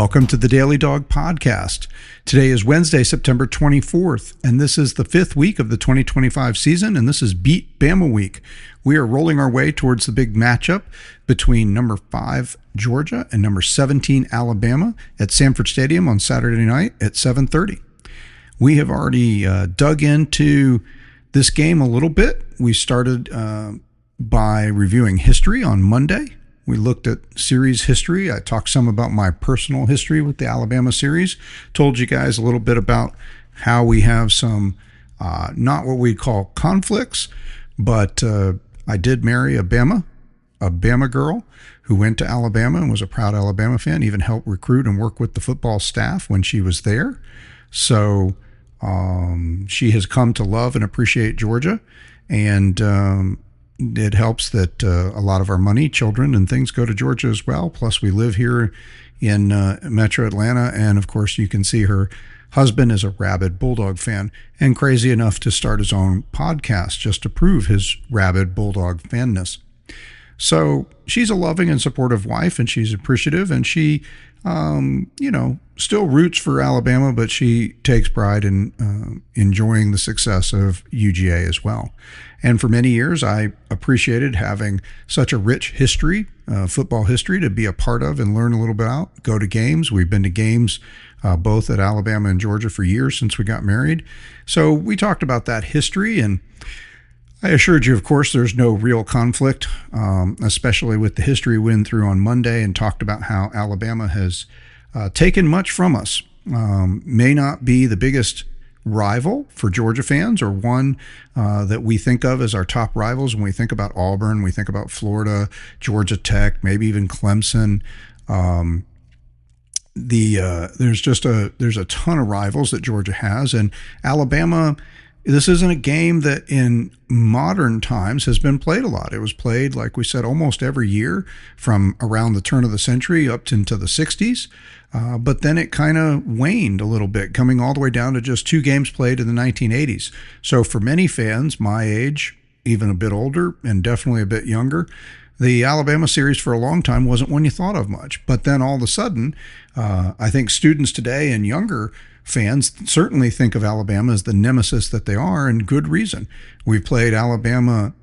Welcome to the Daily Dawg Podcast. Today is Wednesday, September 24th, and this is the fifth week of the 2025 season, and this is Beat Bama Week. We are rolling our way towards the big matchup between number 5 Georgia and number 17 Alabama at Sanford Stadium on Saturday night at 7:30. We have already dug into this game a little bit. We started by reviewing history on Monday. We looked at series history. I talked some about my personal history with the Alabama series. Told you guys a little bit about how we have some, not what we call conflicts, but I did marry a Bama girl who went to Alabama and was a proud Alabama fan, even helped recruit and work with the football staff when she was there. So she has come to love and appreciate Georgia, and it helps that a lot of our money, children, and things go to Georgia as well. Plus, we live here in Metro Atlanta, and of course, you can see her husband is a rabid Bulldog fan and crazy enough to start his own podcast just to prove his rabid Bulldog fanness. So she's a loving and supportive wife, and she's appreciative, and she, still roots for Alabama, but she takes pride in enjoying the success of UGA as well. And for many years, I appreciated having such a rich history, football history, to be a part of and learn a little bit about, go to games. We've been to games both at Alabama and Georgia for years since we got married. So we talked about that history, and I assured you, of course, there's no real conflict, especially with the history we went through on Monday and talked about how Alabama has taken much from us. May not be the biggest rival for Georgia fans, or one that we think of as our top rivals when we think about Auburn, we think about Florida, Georgia Tech, maybe even Clemson. There's a ton of rivals that Georgia has, and Alabama. This isn't a game that in modern times has been played a lot. It was played, like we said, almost every year from around the turn of the century up into the 60s. But then it kind of waned a little bit, coming all the way down to just 2 games played in the 1980s. So for many fans my age, even a bit older and definitely a bit younger, the Alabama series for a long time wasn't one you thought of much. But then all of a sudden, I think students today and younger fans certainly think of Alabama as the nemesis that they are, and good reason. We've played Alabama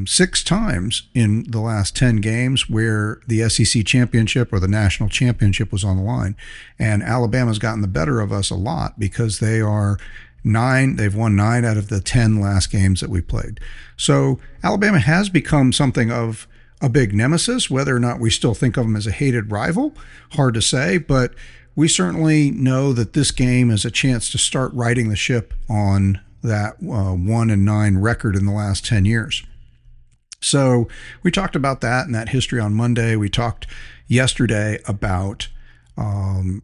6 times in the last 10 games where the SEC championship or the national championship was on the line. And Alabama's gotten the better of us a lot because they've won 9 out of the 10 last games that we played. So Alabama has become something of a big nemesis. Whether or not we still think of them as a hated rival, hard to say, but we certainly know that this game is a chance to start righting the ship on that 1-9 record in the last 10 years. So we talked about that and that history on Monday. We talked yesterday about Kalen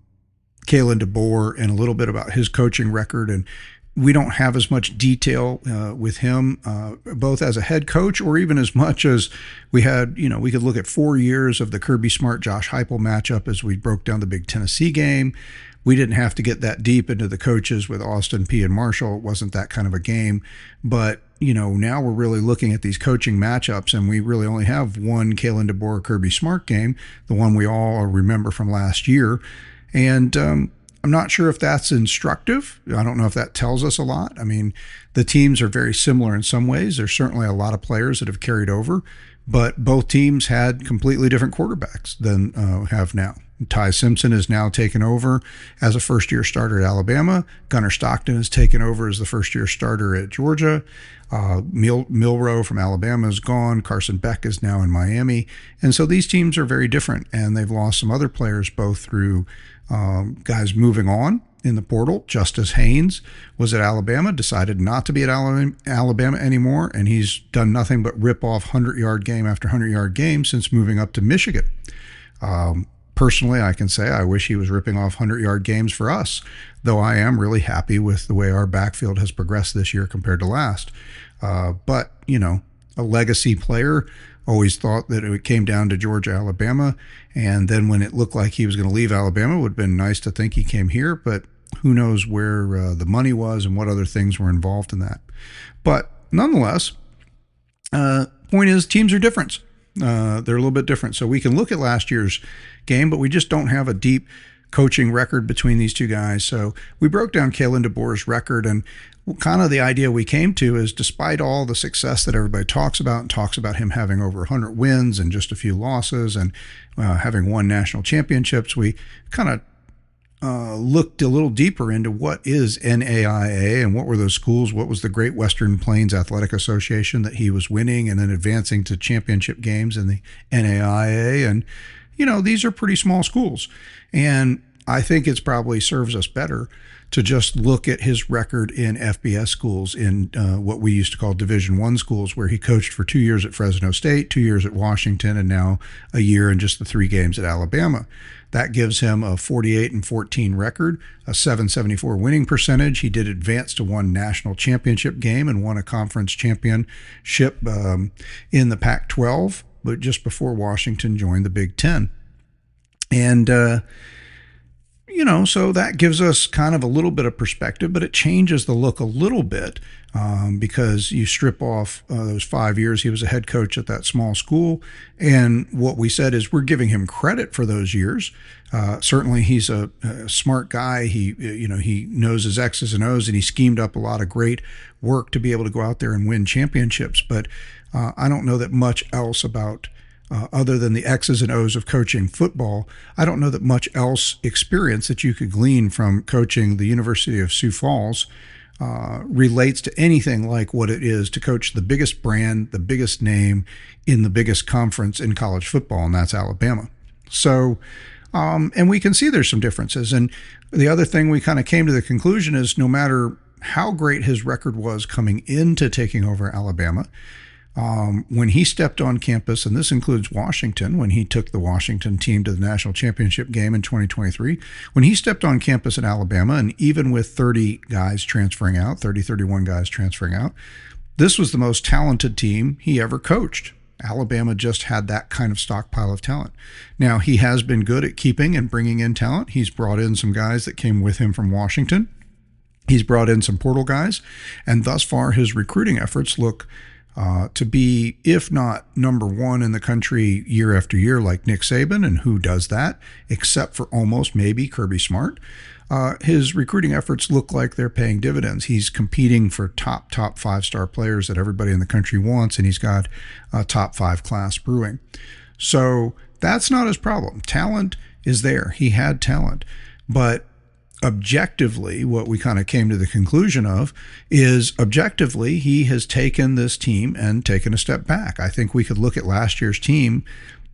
DeBoer and a little bit about his coaching record, and we don't have as much detail with him, both as a head coach or even as much as we had. We could look at 4 years of the Kirby Smart-Josh Heupel matchup as we broke down the big Tennessee game. We didn't have to get that deep into the coaches with Austin Peay and Marshall. It wasn't that kind of a game. But, now we're really looking at these coaching matchups, and we really only have one Kalen DeBoer Kirby Smart game, the one we all remember from last year. And I'm not sure if that's instructive. I don't know if that tells us a lot. I mean, the teams are very similar in some ways. There's certainly a lot of players that have carried over, but both teams had completely different quarterbacks than have now. Ty Simpson is now taken over as a first-year starter at Alabama. Gunnar Stockton has taken over as the first-year starter at Georgia. Milroe from Alabama is gone. Carson Beck is now in Miami. And so these teams are very different, and they've lost some other players both through guys moving on in the portal. Justice Haynes was at Alabama, decided not to be at Alabama anymore, and he's done nothing but rip off 100-yard game after 100-yard game since moving up to Michigan. Personally, I can say I wish he was ripping off 100-yard games for us, though I am really happy with the way our backfield has progressed this year compared to last. But, a legacy player, always thought that it came down to Georgia, Alabama, and then when it looked like he was going to leave Alabama, it would have been nice to think he came here, but who knows where the money was and what other things were involved in that. But nonetheless, point is, teams are different. They're a little bit different. So we can look at last year's game, but we just don't have a deep coaching record between these two guys. So we broke down Kalen DeBoer's record, and kind of the idea we came to is, despite all the success that everybody talks about, and talks about him having over 100 wins and just a few losses, and having won national championships, we kind of looked a little deeper into what is NAIA and what were those schools, what was the Great Western Plains Athletic Association that he was winning and then advancing to championship games in the NAIA. And, these are pretty small schools. And I think it's probably serves us better to just look at his record in FBS schools, in what we used to call Division I schools, where he coached for 2 years at Fresno State, 2 years at Washington, and now a year in just the 3 games at Alabama. That gives him a 48-14 record, a 774 winning percentage. He did advance to one national championship game and won a conference championship in the Pac-12, but just before Washington joined the Big Ten. And so that gives us kind of a little bit of perspective, but it changes the look a little bit because you strip off those 5 years he was a head coach at that small school. And what we said is we're giving him credit for those years. Certainly he's a smart guy. He knows his X's and O's, and he schemed up a lot of great work to be able to go out there and win championships. But I don't know that much else about other than the X's and O's of coaching football. I don't know that much else experience that you could glean from coaching the University of Sioux Falls relates to anything like what it is to coach the biggest brand, the biggest name in the biggest conference in college football, and that's Alabama. So, and we can see there's some differences. And the other thing we kind of came to the conclusion is, no matter how great his record was coming into taking over Alabama, when he stepped on campus, and this includes Washington, when he took the Washington team to the national championship game in 2023, when he stepped on campus in Alabama, and even with 30 guys transferring out, 31 guys transferring out, this was the most talented team he ever coached. Alabama just had that kind of stockpile of talent. Now, he has been good at keeping and bringing in talent. He's brought in some guys that came with him from Washington. He's brought in some portal guys, and thus far his recruiting efforts look to be, if not number one in the country year after year, like Nick Saban, and who does that, except for almost maybe Kirby Smart. His recruiting efforts look like they're paying dividends. He's competing for top 5-star players that everybody in the country wants, and he's got a top 5 class brewing. So that's not his problem. Talent is there. He had talent. But objectively, what we kind of came to the conclusion of is, objectively, he has taken this team and taken a step back. I think we could look at last year's team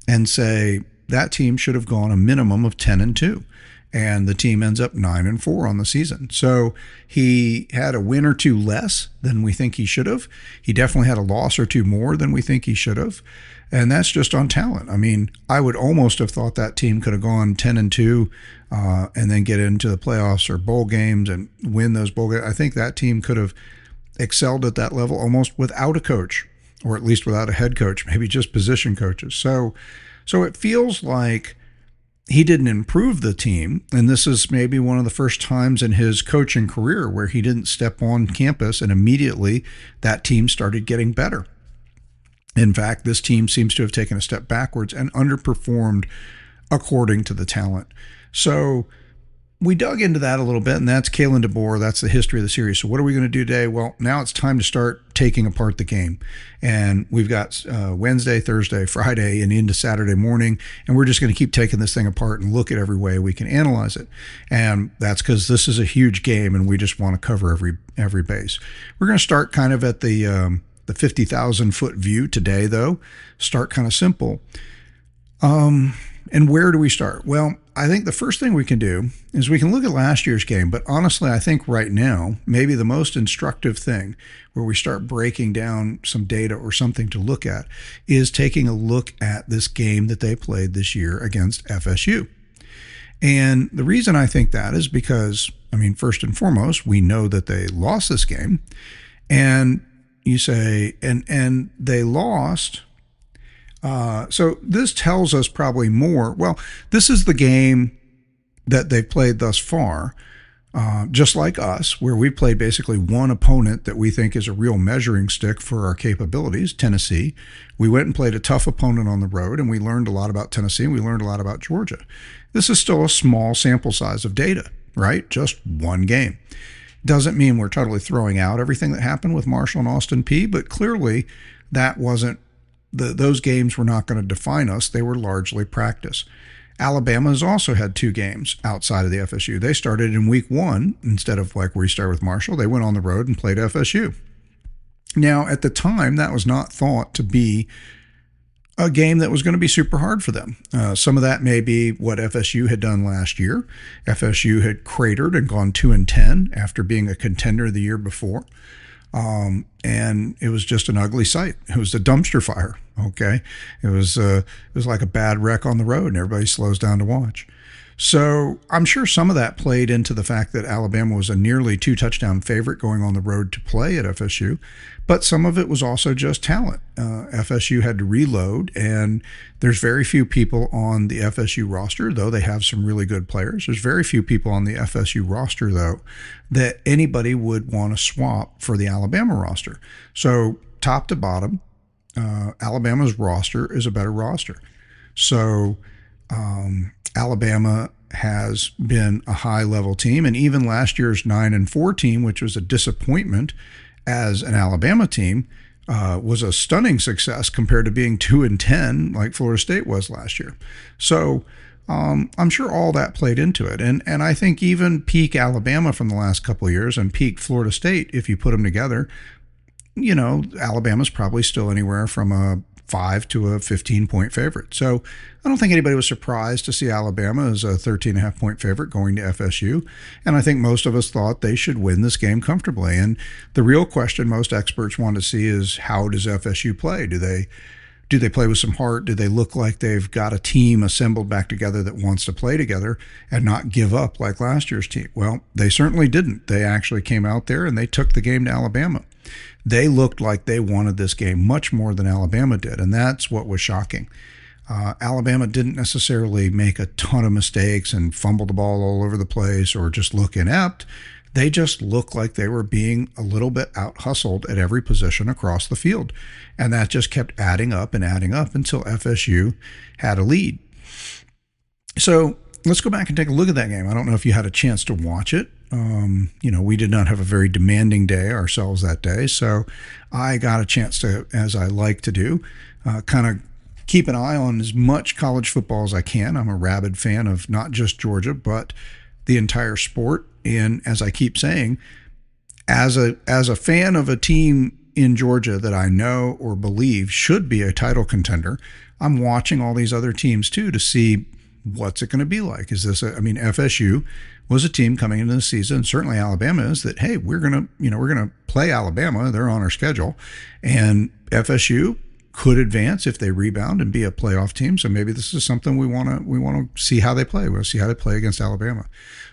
and say that team should have gone a minimum of 10-2, and the team ends up 9-4 on the season. So he had a win or two less than we think he should have. He definitely had a loss or two more than we think he should have. And that's just on talent. I mean, I would almost have thought that team could have gone 10-2 and then get into the playoffs or bowl games and win those bowl games. I think that team could have excelled at that level almost without a coach, or at least without a head coach, maybe just position coaches. So it feels like he didn't improve the team, and this is maybe one of the first times in his coaching career where he didn't step on campus and immediately that team started getting better. In fact, this team seems to have taken a step backwards and underperformed according to the talent. So we dug into that a little bit, and that's Kalen DeBoer. That's the history of the series. So what are we going to do today? Well, now it's time to start taking apart the game. And we've got Wednesday, Thursday, Friday, and into Saturday morning, and we're just going to keep taking this thing apart and look at every way we can analyze it. And that's because this is a huge game, and we just want to cover every base. We're going to start kind of at the 50,000-foot view today, though. Start kind of simple. And where do we start? Well, I think the first thing we can do is we can look at last year's game. But honestly, I think right now, maybe the most instructive thing where we start breaking down some data or something to look at is taking a look at this game that they played this year against FSU. And the reason I think that is because, first and foremost, we know that they lost this game. And you say, and they lost. So this tells us probably more. Well, this is the game that they've played thus far. just like us, where we played basically one opponent that we think is a real measuring stick for our capabilities, Tennessee. We went and played a tough opponent on the road, and we learned a lot about Tennessee, and we learned a lot about Georgia. This is still a small sample size of data, right? Just one game. Doesn't mean we're totally throwing out everything that happened with Marshall and Austin Peay, but clearly that wasn't, those games were not going to define us. They were largely practice. Alabama has also had 2 games outside of the FSU. They started in week 1 instead of like where you start with Marshall. They went on the road and played FSU. Now, at the time, that was not thought to be a game that was going to be super hard for them. Some of that may be what FSU had done last year. FSU had cratered and gone 2-10 after being a contender the year before. And it was just an ugly sight. It was a dumpster fire. Okay. It was like a bad wreck on the road and everybody slows down to watch. So I'm sure some of that played into the fact that Alabama was a nearly 2-touchdown favorite going on the road to play at FSU, but some of it was also just talent. FSU had to reload, and there's very few people on the FSU roster, though they have some really good players. There's very few people on the FSU roster, though, that anybody would want to swap for the Alabama roster. So top to bottom, Alabama's roster is a better roster. So Alabama has been a high-level team, and even last year's 9-4 team, which was a disappointment as an Alabama team, was a stunning success compared to being 2-10 like Florida State was last year. So I'm sure all that played into it, and I think even peak Alabama from the last couple of years and peak Florida State, if you put them together, you know, Alabama's probably still anywhere from a 5 to a 15-point favorite. So I don't think anybody was surprised to see Alabama as a 13.5-point favorite going to FSU. And I think most of us thought they should win this game comfortably. And the real question most experts want to see is, how does FSU play? Do they play with some heart? Do they look like they've got a team assembled back together that wants to play together and not give up like last year's team? Well, they certainly didn't. They actually came out there and they took the game to Alabama. They looked like they wanted this game much more than Alabama did, and that's what was shocking. Alabama didn't necessarily make a ton of mistakes and fumble the ball all over the place or just look inept. They just looked like they were being a little bit out-hustled at every position across the field, and that just kept adding up until FSU had a lead. So let's go back and take a look at that game. I don't know if you had a chance to watch it. We did not have a very demanding day ourselves that day, so I got a chance to, as I like to do, kind of keep an eye on as much college football as I can. I'm a rabid fan of not just Georgia, but the entire sport. And as I keep saying, as a fan of a team in Georgia that I know or believe should be a title contender, I'm watching all these other teams too to see what's it going to be like. Is this FSU was a team coming into the season, certainly Alabama is, that, hey, we're going to play Alabama. They're on our schedule. And FSU could advance if they rebound and be a playoff team. So maybe this is something we want to see how they play. We want to see how they play against Alabama.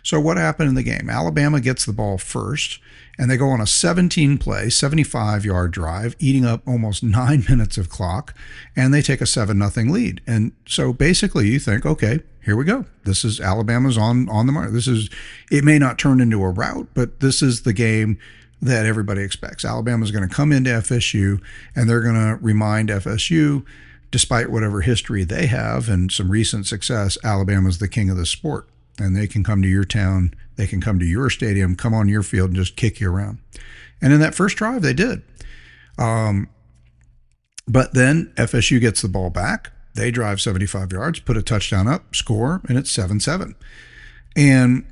So what happened in the game? Alabama gets the ball first, and they go on a 17-play, 75-yard drive, eating up almost 9 minutes of clock, and they take a 7-0 lead. And so basically you think, okay, here we go. This is Alabama's on the mark. It may not turn into a rout, but this is the game that everybody expects. Alabama's going to come into FSU, and they're going to remind FSU, despite whatever history they have and some recent success, Alabama's the king of the sport. And they can come to your town, they can come to your stadium, come on your field and just kick you around. And in that first drive, they did. But then FSU gets the ball back. They drive 75 yards, put a touchdown up, score, and it's 7-7. And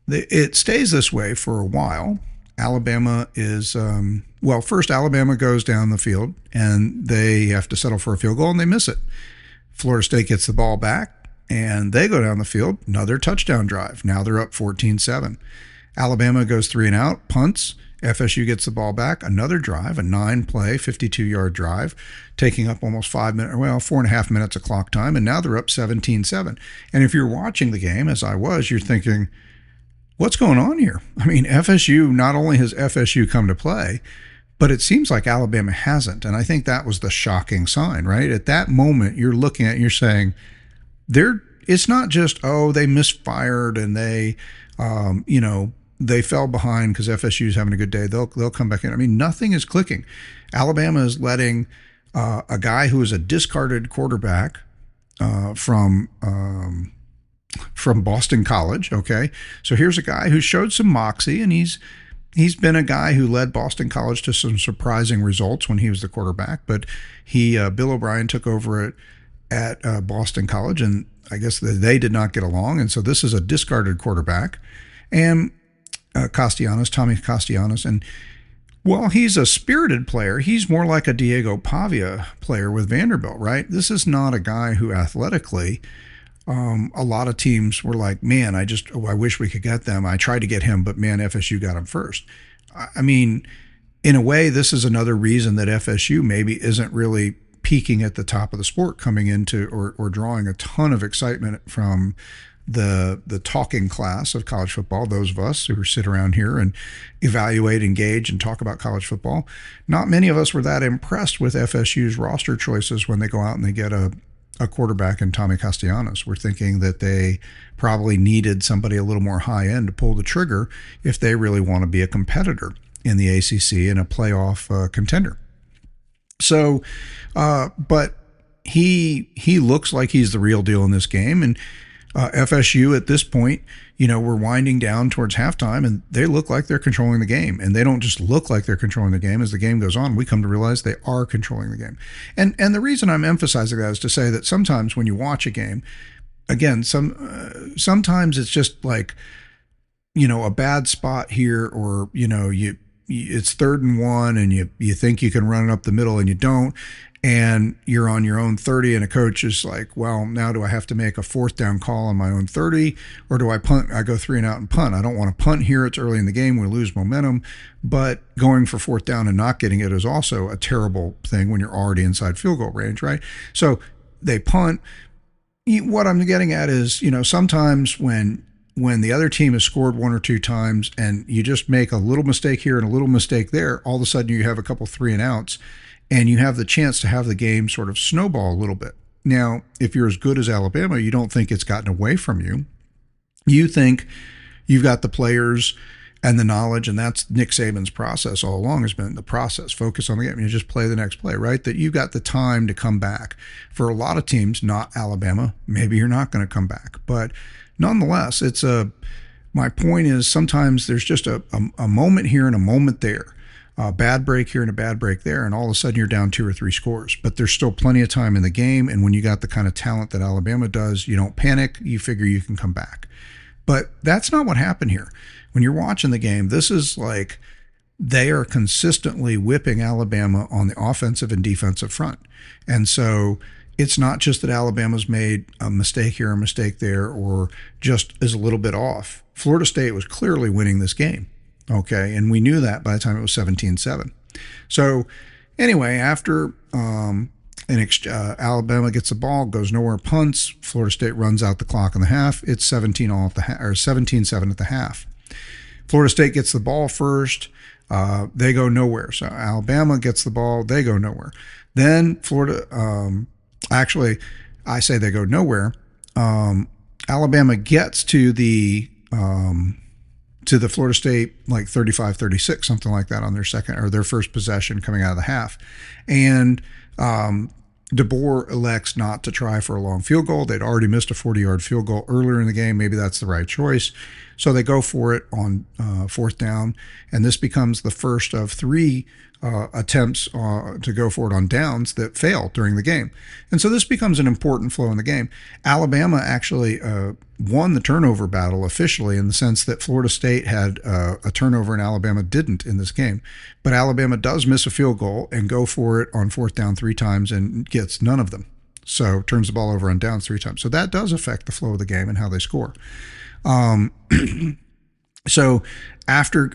it stays this way for a while. Alabama is, first Alabama goes down the field, and they have to settle for a field goal, and they miss it. Florida State gets the ball back, and they go down the field, another touchdown drive. Now they're up 14-7. Alabama goes 3 and out, punts. FSU gets the ball back, another drive, a 9-play, 52-yard drive, taking up almost 4.5 minutes of clock time, and now they're up 17-7. And if you're watching the game, as I was, you're thinking, what's going on here? I mean, FSU, not only has FSU come to play, but it seems like Alabama hasn't. And I think that was the shocking sign, right? At that moment, you're looking at it and you're saying, it's not just, they misfired and they They fell behind because FSU is having a good day. They'll come back in. I mean, nothing is clicking. Alabama is letting a guy who is a discarded quarterback from Boston College. Okay, so here's a guy who showed some moxie, and he's been a guy who led Boston College to some surprising results when he was the quarterback. But Bill O'Brien took over at Boston College, and I guess they did not get along, and so this is a discarded quarterback, and Tommy Castellanos, and while he's a spirited player, he's more like a Diego Pavia player with Vanderbilt, right? This is not a guy who athletically, a lot of teams were like, man, I wish we could get them. I tried to get him, but man, FSU got him first. I mean, in a way, this is another reason that FSU maybe isn't really peaking at the top of the sport, coming into or drawing a ton of excitement from the talking class of college football, those of us who sit around here and evaluate, engage, and talk about college football. Not many of us were that impressed with FSU's roster choices when they go out and they get a quarterback in Tommy Castellanos. We're thinking that they probably needed somebody a little more high end to pull the trigger if they really want to be a competitor in the ACC and a playoff contender. So, but he looks like he's the real deal in this game. And FSU at this point, we're winding down towards halftime, and they look like they're controlling the game. And they don't just look like they're controlling the game. As the game goes on, we come to realize they are controlling the game. And the reason I'm emphasizing that is to say that sometimes when you watch a game, again, sometimes it's just like, a bad spot here, or it's 3rd and 1, and you think you can run it up the middle and you don't, and you're on your own 30, and a coach is like, well, now do I have to make a 4th down call on my own 30, or do I punt? I go 3 and out and punt. I don't want to punt here. It's early in the game. We lose momentum, but going for 4th down and not getting it is also a terrible thing when you're already inside field goal range, right? So they punt. What I'm getting at is, sometimes when the other team has scored 1 or 2 times and you just make a little mistake here and a little mistake there, all of a sudden you have a couple 3 and outs, and you have the chance to have the game sort of snowball a little bit. Now, if you're as good as Alabama, you don't think it's gotten away from you. You think you've got the players and the knowledge, and that's Nick Saban's process all along, has been the process. Focus on the game. You just play the next play, right? That you've got the time to come back. For a lot of teams, not Alabama, maybe you're not going to come back. But nonetheless, my point is sometimes there's just a moment here and a moment there. A bad break here and a bad break there, and all of a sudden you're down 2 or 3 scores. But there's still plenty of time in the game, and when you got the kind of talent that Alabama does, you don't panic. You figure you can come back. But that's not what happened here. When you're watching the game, this is like they are consistently whipping Alabama on the offensive and defensive front. And so it's not just that Alabama's made a mistake here, a mistake there, or just is a little bit off. Florida State was clearly winning this game. Okay, and we knew that by the time it was 17-7. So anyway, after Alabama gets the ball, goes nowhere, punts, Florida State runs out the clock in the half. It's 17-7 at the half. Florida State gets the ball first. They go nowhere. So Alabama gets the ball. They go nowhere. Then Florida, actually, I say they go nowhere. Alabama gets to the Florida State like 35-36, something like that on their second or their first possession coming out of the half. And DeBoer elects not to try for a long field goal. They'd already missed a 40-yard field goal earlier in the game. Maybe that's the right choice. So they go for it on 4th down, and this becomes the first of 3 attempts to go for it on downs that fail during the game. And so this becomes an important flow in the game. Alabama actually won the turnover battle officially in the sense that Florida State had a turnover and Alabama didn't in this game. But Alabama does miss a field goal and go for it on 4th down 3 times and gets none of them. So turns the ball over on downs 3 times. So that does affect the flow of the game and how they score. So after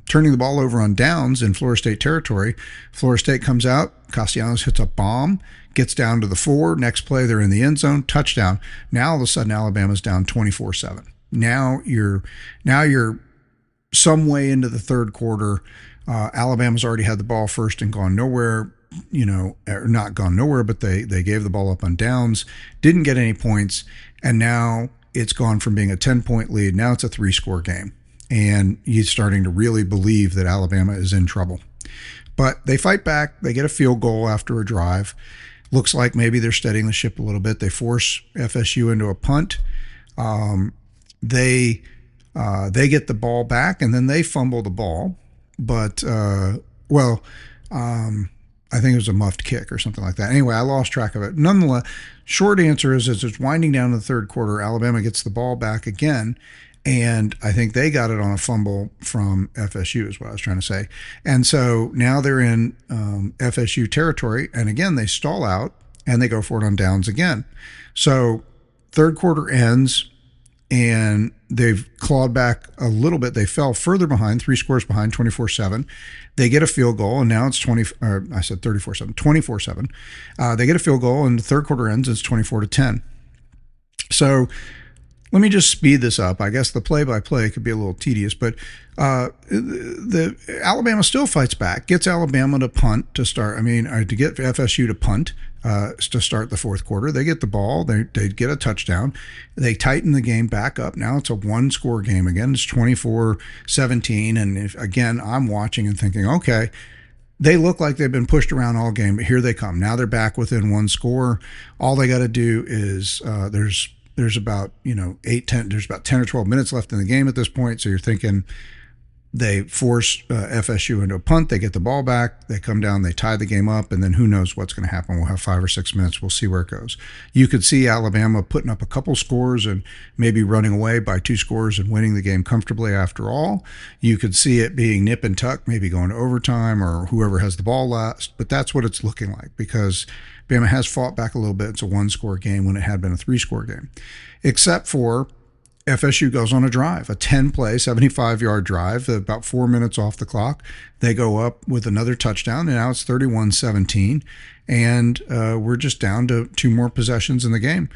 turning the ball over on downs in Florida State territory, Florida State comes out, Castellanos hits a bomb, gets down to the 4, next play they're in the end zone, touchdown. Now all of a sudden Alabama's down 24-7. Now you're some way into the 3rd quarter. Alabama's already had the ball first and gone nowhere, or not gone nowhere, but they gave the ball up on downs, didn't get any points, and now it's gone from being a 10-point lead. Now it's a 3-score game. And he's starting to really believe that Alabama is in trouble. But they fight back. They get a field goal after a drive. Looks like maybe they're steadying the ship a little bit. They force FSU into a punt. They get the ball back, and then they fumble the ball. But, I think it was a muffed kick or something like that. Anyway, I lost track of it. Nonetheless, short answer is as it's winding down in the third quarter, Alabama gets the ball back again. And I think they got it on a fumble from FSU is what I was trying to say. And so now they're in FSU territory. And again, they stall out and they go for it on downs again. So third quarter ends and they've clawed back a little bit. They fell further behind, 3 scores behind, 24-7. They get a field goal, and now it's 24-7. They get a field goal, and the third quarter ends, it's 24-10. So let me just speed this up. I guess the play-by-play could be a little tedious, but the Alabama still fights back, gets Alabama to punt to start. To get FSU to punt to start the fourth quarter. They get the ball. They get a touchdown. They tighten the game back up. Now it's a 1-score game again. It's 24-17. And again, I'm watching and thinking, okay, they look like they've been pushed around all game, but here they come. Now they're back within 1 score. All they got to do is there's about 10 or 12 minutes left in the game at this point. So you're thinking they force FSU into a punt. They get the ball back. They come down. They tie the game up. And then who knows what's going to happen. We'll have 5 or 6 minutes. We'll see where it goes. You could see Alabama putting up a couple scores and maybe running away by 2 scores and winning the game comfortably after all. You could see it being nip and tuck, maybe going to overtime or whoever has the ball last. But that's what it's looking like because Bama has fought back a little bit. It's a 1-score game when it had been a 3-score game. Except for FSU goes on a drive, a 10-play, 75-yard drive, about 4 minutes off the clock. They go up with another touchdown, and now it's 31-17, and we're just down to 2 more possessions in the game.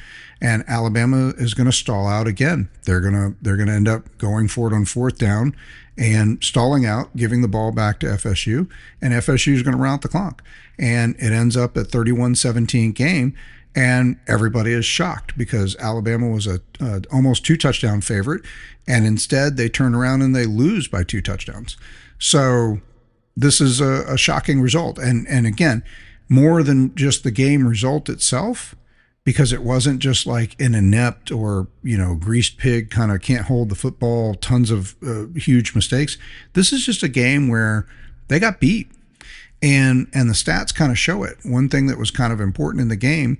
And Alabama is going to stall out again. They're going to end up going for it on 4th down and stalling out, giving the ball back to FSU, and FSU is going to round the clock. And it ends up at 31-17 game. And everybody is shocked because Alabama was a almost 2-touchdown favorite, and instead they turn around and they lose by 2 touchdowns. So this is a shocking result. And again, more than just the game result itself, because it wasn't just like an inept or greased pig kind of can't hold the football, tons of huge mistakes. This is just a game where they got beat. And the stats kind of show it. One thing that was kind of important in the game,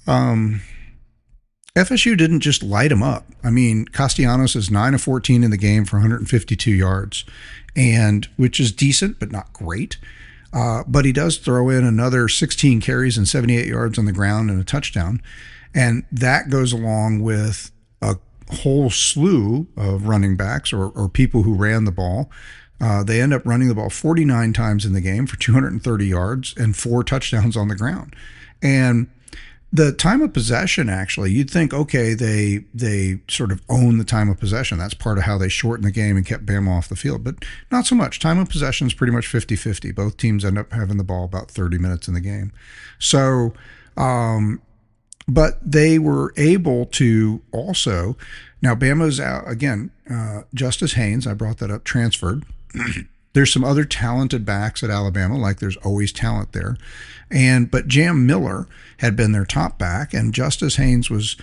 FSU didn't just light them up. Castellanos is 9 of 14 in the game for 152 yards, and which is decent but not great. But he does throw in another 16 carries and 78 yards on the ground and a touchdown, and that goes along with a whole slew of running backs or people who ran the ball. They end up running the ball 49 times in the game for 230 yards and 4 touchdowns on the ground. And the time of possession, actually, you'd think, okay, they sort of own the time of possession. That's part of how they shortened the game and kept Bama off the field. But not so much. Time of possession is pretty much 50-50. Both teams end up having the ball about 30 minutes in the game. So, but they were able to also, now Bama's out, again, Justice Haynes, I brought that up, transferred. There's some other talented backs at Alabama, like there's always talent there. But Jam Miller had been their top back, and Justice Haynes was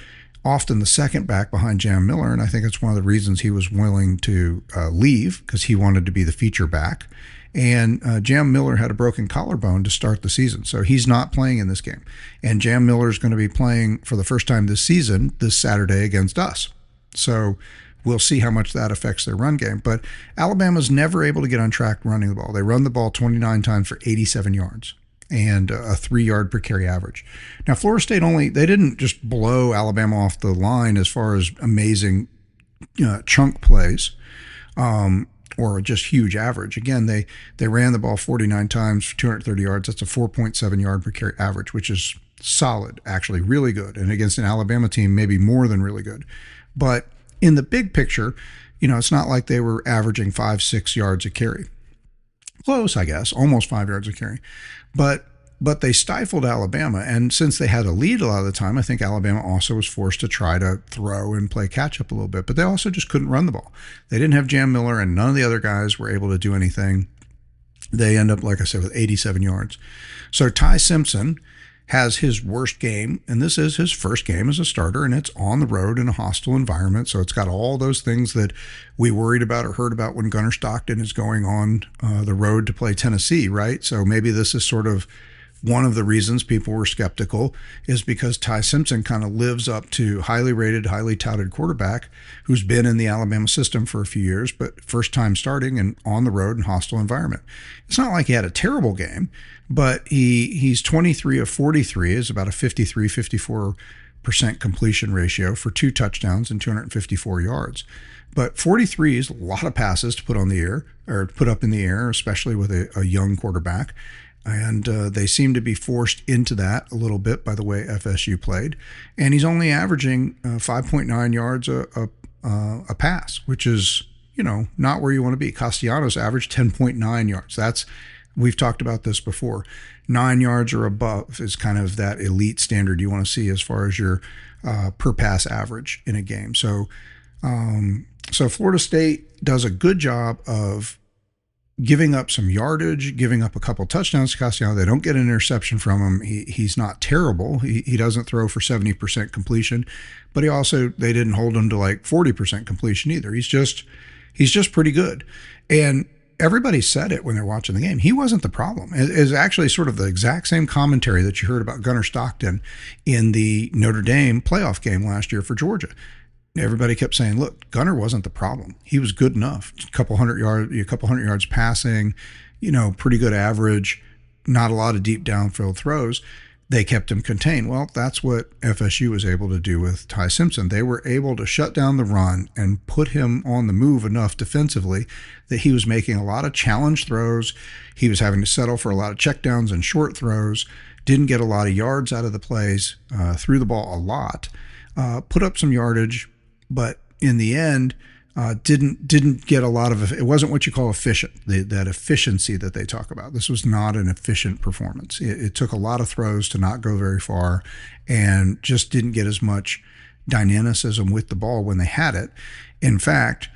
often the second back behind Jam Miller, and I think it's one of the reasons he was willing to leave, because he wanted to be the feature back. And Jam Miller had a broken collarbone to start the season, so he's not playing in this game. And Jam Miller is going to be playing for the first time this season, this Saturday against us. So we'll see how much that affects their run game. But Alabama's never able to get on track running the ball. They run the ball 29 times for 87 yards and a 3-yard per carry average. Now, Florida State they didn't just blow Alabama off the line as far as amazing chunk plays or just huge average. Again, they ran the ball 49 times for 230 yards. That's a 4.7 yard per carry average, which is solid, actually really good. And against an Alabama team, maybe more than really good. But in the big picture, it's not like they were averaging 5-6 yards a carry. Close, I guess, almost 5 yards a carry. But but they stifled Alabama. And since they had a lead a lot of the time, I think Alabama also was forced to try to throw and play catch up a little bit. But they also just couldn't run the ball. They didn't have Jam Miller, and none of the other guys were able to do anything. They end up, like I said, with 87 yards. So Ty Simpson has his worst game, and this is his first game as a starter, and it's on the road in a hostile environment. So it's got all those things that we worried about or heard about when Gunnar Stockton is going on the road to play Tennessee, right? So maybe this is sort of one of the reasons people were skeptical, is because Ty Simpson kind of lives up to highly rated, highly touted quarterback who's been in the Alabama system for a few years, but first time starting and on the road in hostile environment. It's not like he had a terrible game, but he's 23 of 43, is about a 54% completion ratio for 2 touchdowns and 254 yards. But 43 is a lot of passes to put on the air, or put up in the air, especially with a young quarterback. And they seem to be forced into that a little bit by the way FSU played. And he's only averaging 5.9 yards a pass, which is, not where you want to be. Castellanos averaged 10.9 yards. We've talked about this before. 9 yards or above is kind of that elite standard you want to see as far as your per pass average in a game. So Florida State does a good job of giving up some yardage, giving up a couple touchdowns to Castellanos. They don't get an interception from him. He's not terrible. He doesn't throw for 70% completion, but they didn't hold him to like 40% completion either. He's just pretty good. And everybody said it when they're watching the game. He wasn't the problem. It's actually sort of the exact same commentary that you heard about Gunnar Stockton in the Notre Dame playoff game last year for Georgia. Everybody kept saying, look, Gunnar wasn't the problem. He was good enough. A couple hundred yards passing, pretty good average, not a lot of deep downfield throws. They kept him contained. Well, that's what FSU was able to do with Ty Simpson. They were able to shut down the run and put him on the move enough defensively that he was making a lot of challenge throws. He was having to settle for a lot of checkdowns and short throws, didn't get a lot of yards out of the plays, threw the ball a lot, put up some yardage, but in the end, didn't get a lot of. It wasn't what you call efficient. That efficiency that they talk about. This was not an efficient performance. It took a lot of throws to not go very far, and just didn't get as much dynamicism with the ball when they had it. In fact,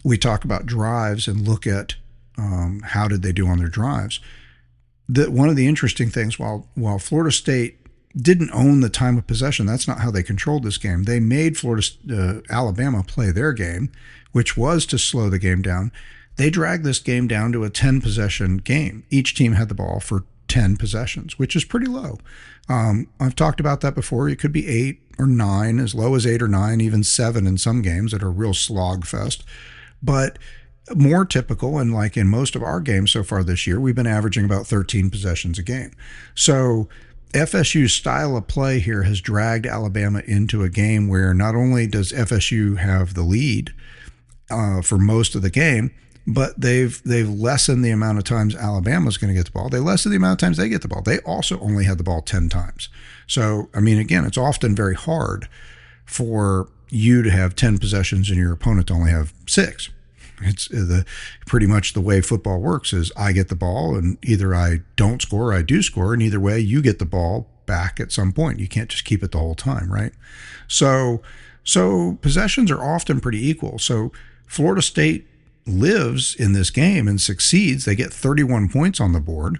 we talk about drives and look at how did they do on their drives. One of the interesting things, while Florida State didn't own the time of possession, that's not how they controlled this game. They made Alabama play their game, which was to slow the game down. They dragged this game down to a 10-possession game. Each team had the ball for 10 possessions, which is pretty low. I've talked about that before. It could be 8 or 9, as low as 8 or 9, even 7 in some games that are a real slog fest. But more typical, and like in most of our games so far this year, we've been averaging about 13 possessions a game. So FSU's style of play here has dragged Alabama into a game where not only does FSU have the lead for most of the game, but they've lessened the amount of times Alabama's going to get the ball. They lessened the amount of times they get the ball. They also only had the ball 10 times. So, again, it's often very hard for you to have 10 possessions and your opponent to only have 6. It's pretty much the way football works is I get the ball and either I don't score or I do score, and either way you get the ball back at some point. You can't just keep it the whole time, right? So possessions are often pretty equal. So Florida State lives in this game and succeeds. They get 31 points on the board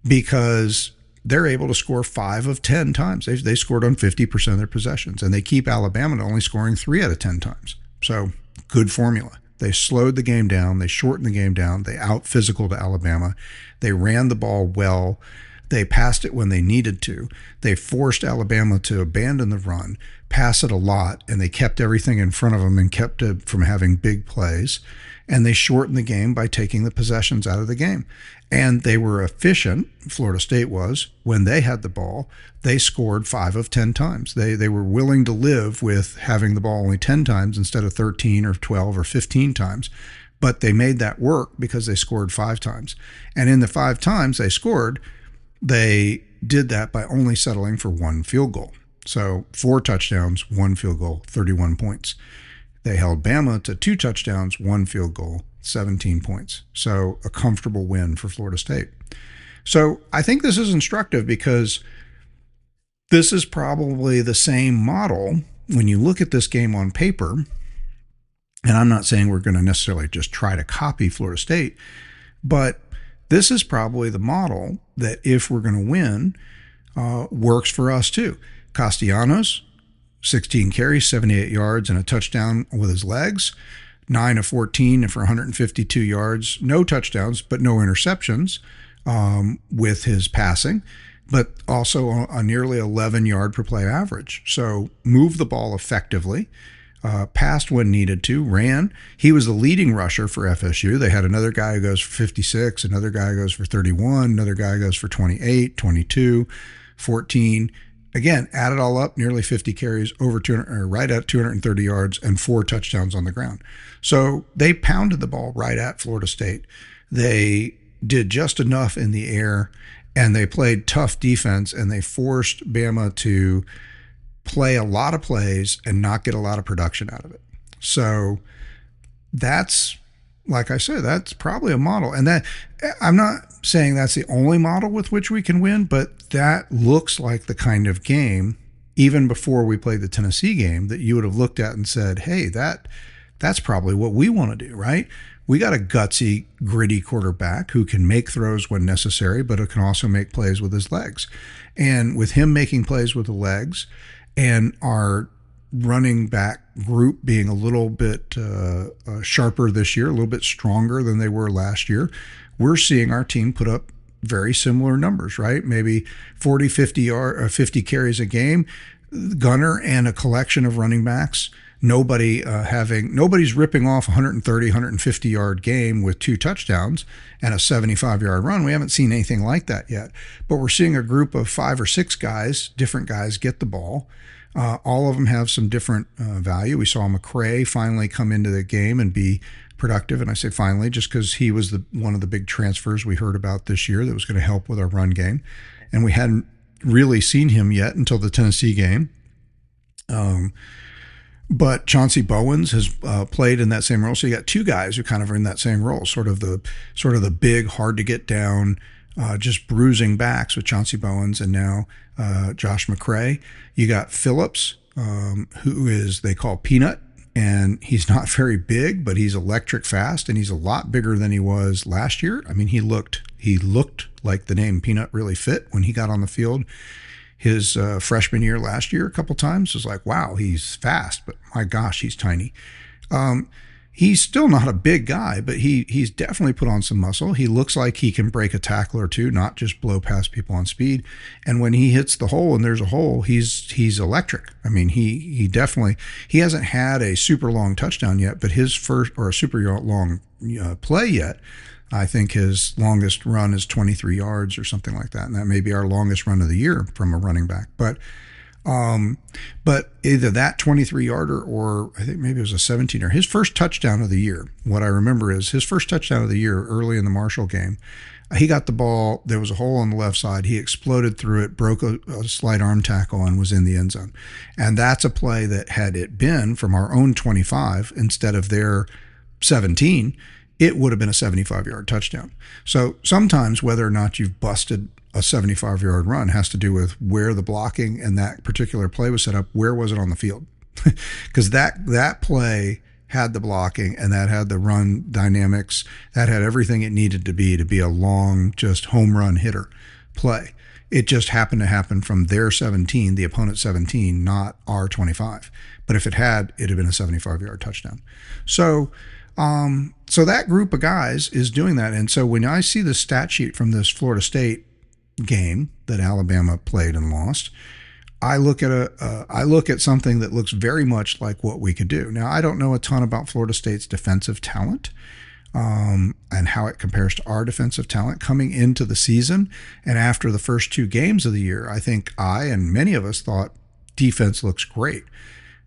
because they're able to score 5 of 10 times. They scored on 50% of their possessions, and they keep Alabama to only scoring 3 out of 10 times. So good formula. They slowed the game down. They shortened the game down. They out-physicaled Alabama. They ran the ball well. They passed it when they needed to. They forced Alabama to abandon the run, pass it a lot, and they kept everything in front of them and kept it from having big plays. And they shortened the game by taking the possessions out of the game. And they were efficient, Florida State was, when they had the ball. They scored 5 of 10 times. They were willing to live with having the ball only 10 times instead of 13 or 12 or 15 times. But they made that work because they scored 5 times. And in the 5 times they scored, they did that by only settling for 1 field goal. So 4 touchdowns, 1 field goal, 31 points. They held Bama to 2 touchdowns, 1 field goal, 17 points. So a comfortable win for Florida State. So I think this is instructive because this is probably the same model when you look at this game on paper. And I'm not saying we're going to necessarily just try to copy Florida State, but this is probably the model that if we're going to win, works for us too. Castellanos, 16 carries, 78 yards, and a touchdown with his legs. 9 of 14 for 152 yards. No touchdowns, but no interceptions with his passing, but also a nearly 11-yard per play average. So moved the ball effectively. Passed when needed to, ran. He was the leading rusher for FSU. They had another guy who goes for 56, another guy who goes for 31, another guy who goes for 28, 22, 14. Again, add it all up, nearly 50 carries, over 200, or right at 230 yards, and 4 touchdowns on the ground. So they pounded the ball right at Florida State. They did just enough in the air, and they played tough defense, and they forced Bama to play a lot of plays and not get a lot of production out of it. So that's, like I said, that's probably a model. And that, I'm not saying that's the only model with which we can win, but that looks like the kind of game, even before we played the Tennessee game, that you would have looked at and said, hey, that's probably what we want to do, right? We got a gutsy, gritty quarterback who can make throws when necessary, but who can also make plays with his legs. And with him making plays with the legs and our running back group being a little bit sharper this year, a little bit stronger than they were last year, we're seeing our team put up very similar numbers, right? Maybe 40, 50 carries a game, gunner and a collection of running backs. Nobody's ripping off 130, 150 yard game with 2 touchdowns and a 75-yard run. We haven't seen anything like that yet, but we're seeing a group of 5 or 6 guys, different guys, get the ball. All of them have some different value. We saw McCray finally come into the game and be productive, and I say finally just because he was one of the big transfers we heard about this year that was going to help with our run game, and we hadn't really seen him yet until the Tennessee game. But Chauncey Bowens has played in that same role. So you got 2 guys who kind of are in that same role, sort of the big, hard to get down, just bruising backs with Chauncey Bowens and now Josh McCray. You got Phillips, who they call Peanut, and he's not very big, but he's electric fast, and he's a lot bigger than he was last year. I mean, he looked like the name Peanut really fit when he got on the field. His freshman year last year, a couple times, was like, wow, he's fast, but my gosh, he's tiny. He's still not a big guy, but he's definitely put on some muscle. He looks like he can break a tackle or two, not just blow past people on speed. And when he hits the hole and there's a hole, he's electric. I mean, he definitely, he hasn't had a super long touchdown yet, but his first, or a super long play yet. I think his longest run is 23 yards or something like that. And that may be our longest run of the year from a running back. But either that 23-yarder or I think maybe it was a 17er. His first touchdown of the year, what I remember is his first touchdown of the year early in the Marshall game. He got the ball. There was a hole on the left side. He exploded through it, broke a slight arm tackle, and was in the end zone. And that's a play that, had it been from our own 25 instead of their 17, it would have been a 75-yard touchdown. So sometimes whether or not you've busted a 75-yard run has to do with where the blocking and that particular play was set up. Where was it on the field? Because that play had the blocking and that had the run dynamics. That had everything it needed to be a long, just home run hitter play. It just happened to happen from their 17, the opponent's 17, not our 25. But if it had, it'd have been a 75-yard touchdown. So that group of guys is doing that. And so when I see the stat sheet from this Florida State game that Alabama played and lost, I look at something that looks very much like what we could do. Now, I don't know a ton about Florida State's defensive talent and how it compares to our defensive talent coming into the season. And after the first 2 games of the year, I think I and many of us thought defense looks great.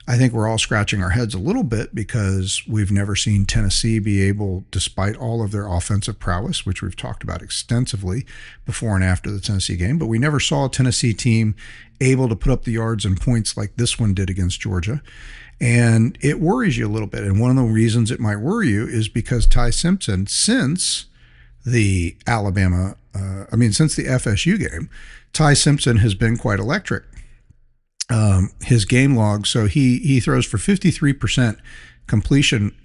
I think we're all scratching our heads a little bit because we've never seen Tennessee be able, despite all of their offensive prowess, which we've talked about extensively before and after the Tennessee game, but we never saw a Tennessee team able to put up the yards and points like this one did against Georgia. And it worries you a little bit. And one of the reasons it might worry you is because Ty Simpson, since the Alabama, since the FSU game, Ty Simpson has been quite electric. His game log, so he throws for 53% completion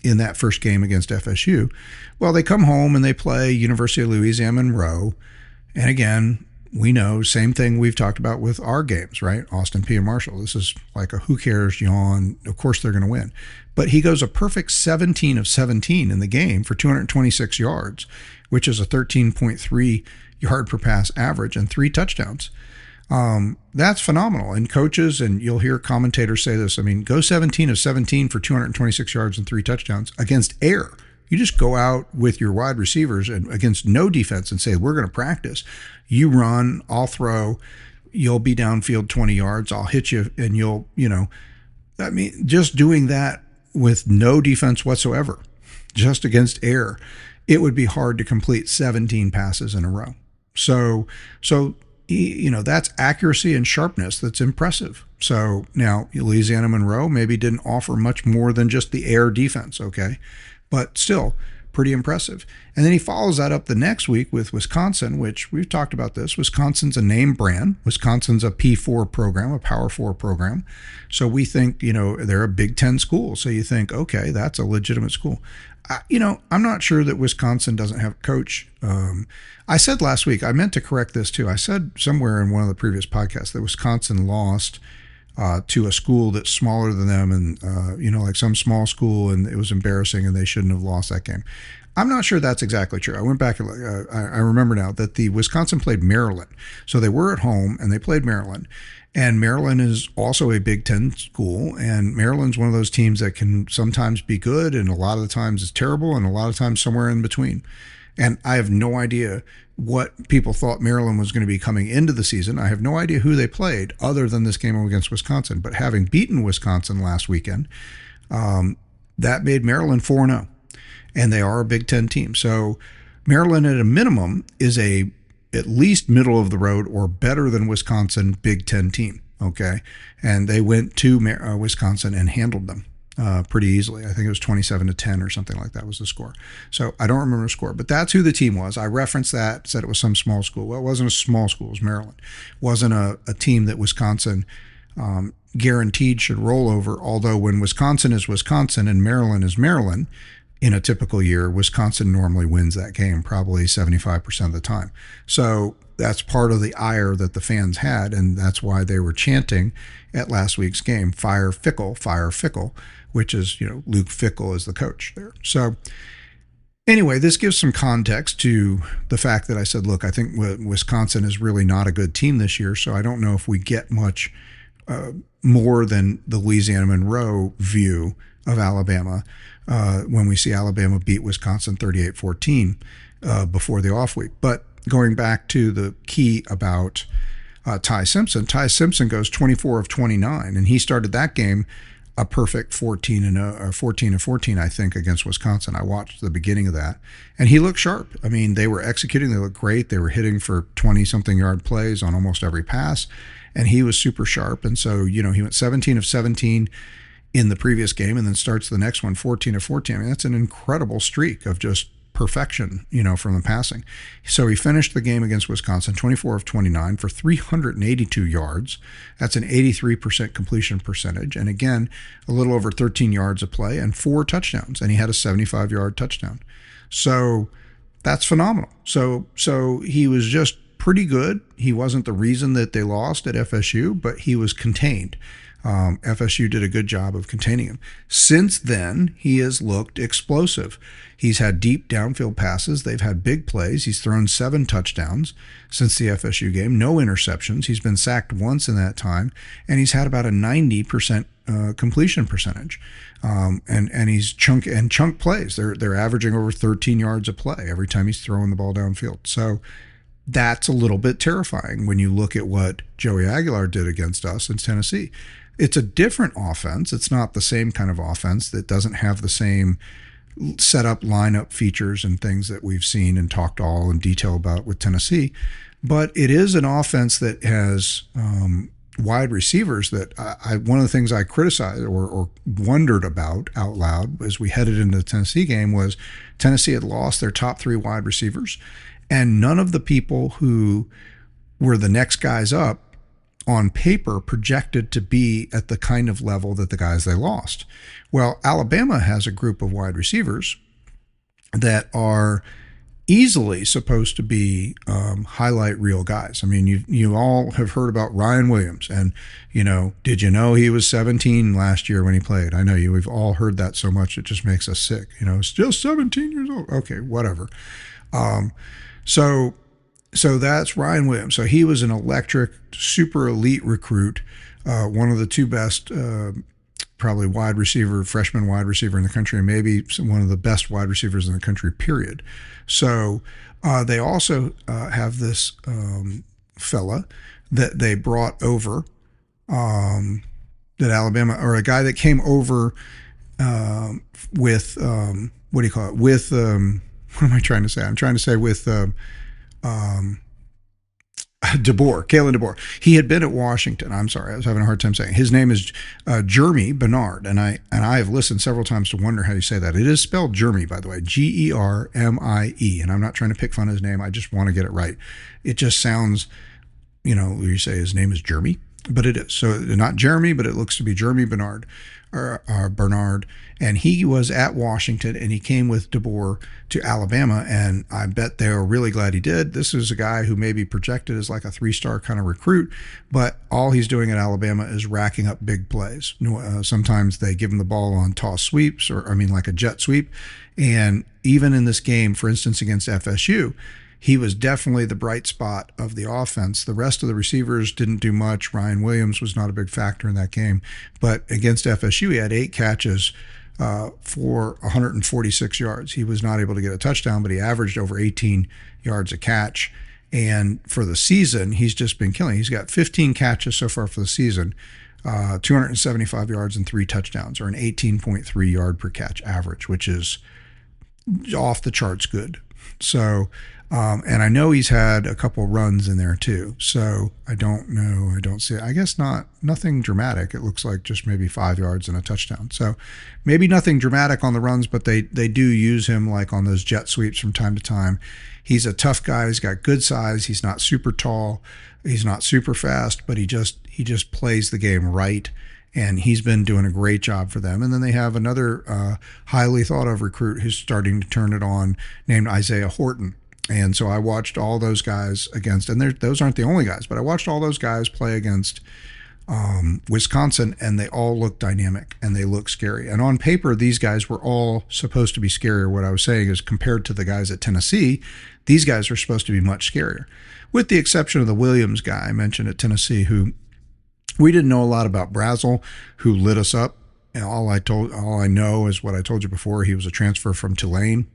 in that first game against FSU. Well, they come home and they play University of Louisiana Monroe. And again, we know, same thing we've talked about with our games, right? Austin P and Marshall. This is like a who cares yawn. Of course they're going to win. But he goes a perfect 17 of 17 in the game for 226 yards, which is a 13.3 yard per pass average and 3 touchdowns. That's phenomenal. And coaches, and you'll hear commentators say this, go 17 of 17 for 226 yards and 3 touchdowns against air. You just go out with your wide receivers and against no defense and say, we're going to practice. You run, I'll throw, you'll be downfield 20 yards, I'll hit you, and just doing that with no defense whatsoever, just against air, it would be hard to complete 17 passes in a row. So that's accuracy and sharpness that's impressive. So now Louisiana Monroe maybe didn't offer much more than just the air defense, okay? But still pretty impressive. And then he follows that up the next week with Wisconsin, which we've talked about this. Wisconsin's a name brand. Wisconsin's a P4 program, a Power 4 program. So we think, they're a Big Ten school. So you think, okay, that's a legitimate school. I'm not sure that Wisconsin doesn't have a coach. I said last week, I meant to correct this too. I said somewhere in one of the previous podcasts that Wisconsin lost to a school that's smaller than them and, like some small school, and it was embarrassing and they shouldn't have lost that game. I'm not sure that's exactly true. I went back and I remember now that the Wisconsin played Maryland. So they were at home and they played Maryland. And Maryland is also a Big Ten school, and Maryland's one of those teams that can sometimes be good and a lot of the times is terrible and a lot of times somewhere in between. And I have no idea what people thought Maryland was going to be coming into the season. I have no idea who they played other than this game against Wisconsin. But having beaten Wisconsin last weekend, that made Maryland 4-0. And they are a Big Ten team. So Maryland at a minimum is at least middle of the road or better than Wisconsin Big Ten team, okay? And they went to Wisconsin and handled them pretty easily. I think it was 27-10 or something like that was the score. So I don't remember the score, but that's who the team was. I referenced that, said it was some small school. Well, it wasn't a small school. It was Maryland. It wasn't a team that Wisconsin guaranteed should roll over, although when Wisconsin is Wisconsin and Maryland is Maryland, in a typical year, Wisconsin normally wins that game probably 75% of the time. So that's part of the ire that the fans had, and that's why they were chanting at last week's game, fire Fickle, which is, Luke Fickell is the coach there. So anyway, this gives some context to the fact that I said, look, I think Wisconsin is really not a good team this year, so I don't know if we get much more than the Louisiana Monroe view of Alabama when we see Alabama beat Wisconsin 38-14 before the off week. But going back to the key about Ty Simpson goes 24 of 29, and he started that game a perfect 14-14, I think, against Wisconsin. I watched the beginning of that, and he looked sharp. They were executing. They looked great. They were hitting for 20-something yard plays on almost every pass, and he was super sharp. And so, he went 17 of 17 in the previous game and then starts the next one 14 of 14. That's an incredible streak of just perfection, from the passing. So he finished the game against Wisconsin 24 of 29 for 382 yards. That's an 83% completion percentage. And again, a little over 13 yards of play and 4 touchdowns. And he had a 75-yard touchdown. So that's phenomenal. So he was just pretty good. He wasn't the reason that they lost at FSU, but he was contained. FSU did a good job of containing him. Since then, he has looked explosive. He's had deep downfield passes. They've had big plays. He's thrown 7 touchdowns since the FSU game, no interceptions. He's been sacked once in that time, and he's had about a 90% completion percentage. And he's chunk plays. They're averaging over 13 yards a play every time he's throwing the ball downfield. So that's a little bit terrifying when you look at what Joey Aguilar did against us in Tennessee. It's a different offense. It's not the same kind of offense that doesn't have the same setup, lineup features and things that we've seen and talked all in detail about with Tennessee. But it is an offense that has wide receivers that one of the things I criticized or wondered about out loud as we headed into the Tennessee game was Tennessee had lost their top 3 wide receivers, and none of the people who were the next guys up on paper projected to be at the kind of level that the guys they lost. Well, Alabama has a group of wide receivers that are easily supposed to be highlight reel guys. I mean, you all have heard about Ryan Williams, and did you know he was 17 last year when he played? I know we've all heard that so much it just makes us sick. Still 17 years old. Okay, whatever. So that's Ryan Williams. So he was an electric, super elite recruit, one of the 2 best, probably freshman wide receiver in the country, and maybe one of the best wide receivers in the country, period. So they also have this fella that they brought over, that Alabama, or a guy that came over with, what do you call it? With, what am I trying to say? I'm trying to say with DeBoer, Kalen DeBoer. He had been at Washington. I'm sorry, I was having a hard time saying. His name is Jeremy Bernard, and I have listened several times to wonder how you say that. It is spelled Jeremy, by the way, Germie, and I'm not trying to pick fun of his name. I just want to get it right. It just sounds, you say his name is Jeremy, but it is. So not Jeremy, but it looks to be Jeremy Bernard. Bernard, and he was at Washington, and he came with DeBoer to Alabama, and I bet they were really glad he did. This is a guy who may be projected as like a 3-star kind of recruit, but all he's doing at Alabama is racking up big plays. Sometimes they give him the ball on toss sweeps, like a jet sweep, and even in this game, for instance, against FSU, he was definitely the bright spot of the offense. The rest of the receivers didn't do much. Ryan Williams was not a big factor in that game. But against FSU, he had 8 catches for 146 yards. He was not able to get a touchdown, but he averaged over 18 yards a catch. And for the season, he's just been killing. He's got 15 catches so far for the season, 275 yards and 3 touchdowns, or an 18.3 yard per catch average, which is off the charts good. So, and I know he's had a couple runs in there too. So I don't know. I don't see it. I guess nothing dramatic. It looks like just maybe 5 yards and a touchdown. So maybe nothing dramatic on the runs, but they do use him like on those jet sweeps from time to time. He's a tough guy. He's got good size. He's not super tall. He's not super fast, but he just plays the game right. And he's been doing a great job for them. And then they have another highly thought of recruit who's starting to turn it on, named Isaiah Horton. And so I watched all those guys against, and those aren't the only guys, but I watched all those guys play against Wisconsin, and they all look dynamic and they look scary. And on paper, these guys were all supposed to be scarier. What I was saying is, compared to the guys at Tennessee, these guys are supposed to be much scarier, with the exception of the Williams guy I mentioned at Tennessee, who we didn't know a lot about. Brazel, who lit us up. And all I know is what I told you before. He was a transfer from Tulane.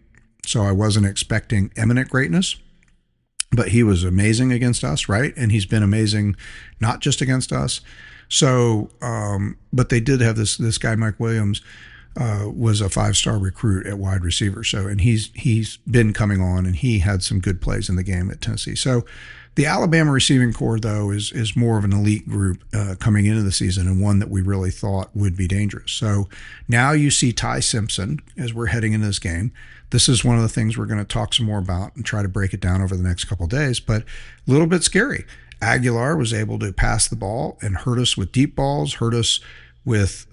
So I wasn't expecting eminent greatness, but he was amazing against us, right? And he's been amazing not just against us. So, but they did have this guy, Mike Williams, was a 5-star recruit at wide receiver. So, and he's been coming on, and he had some good plays in the game at Tennessee. So the Alabama receiving corps, though, is more of an elite group coming into the season, and one that we really thought would be dangerous. So now you see Ty Simpson as we're heading into this game. This is one of the things we're going to talk some more about and try to break it down over the next couple of days, but a little bit scary. Aguilar was able to pass the ball and hurt us with deep balls, hurt us with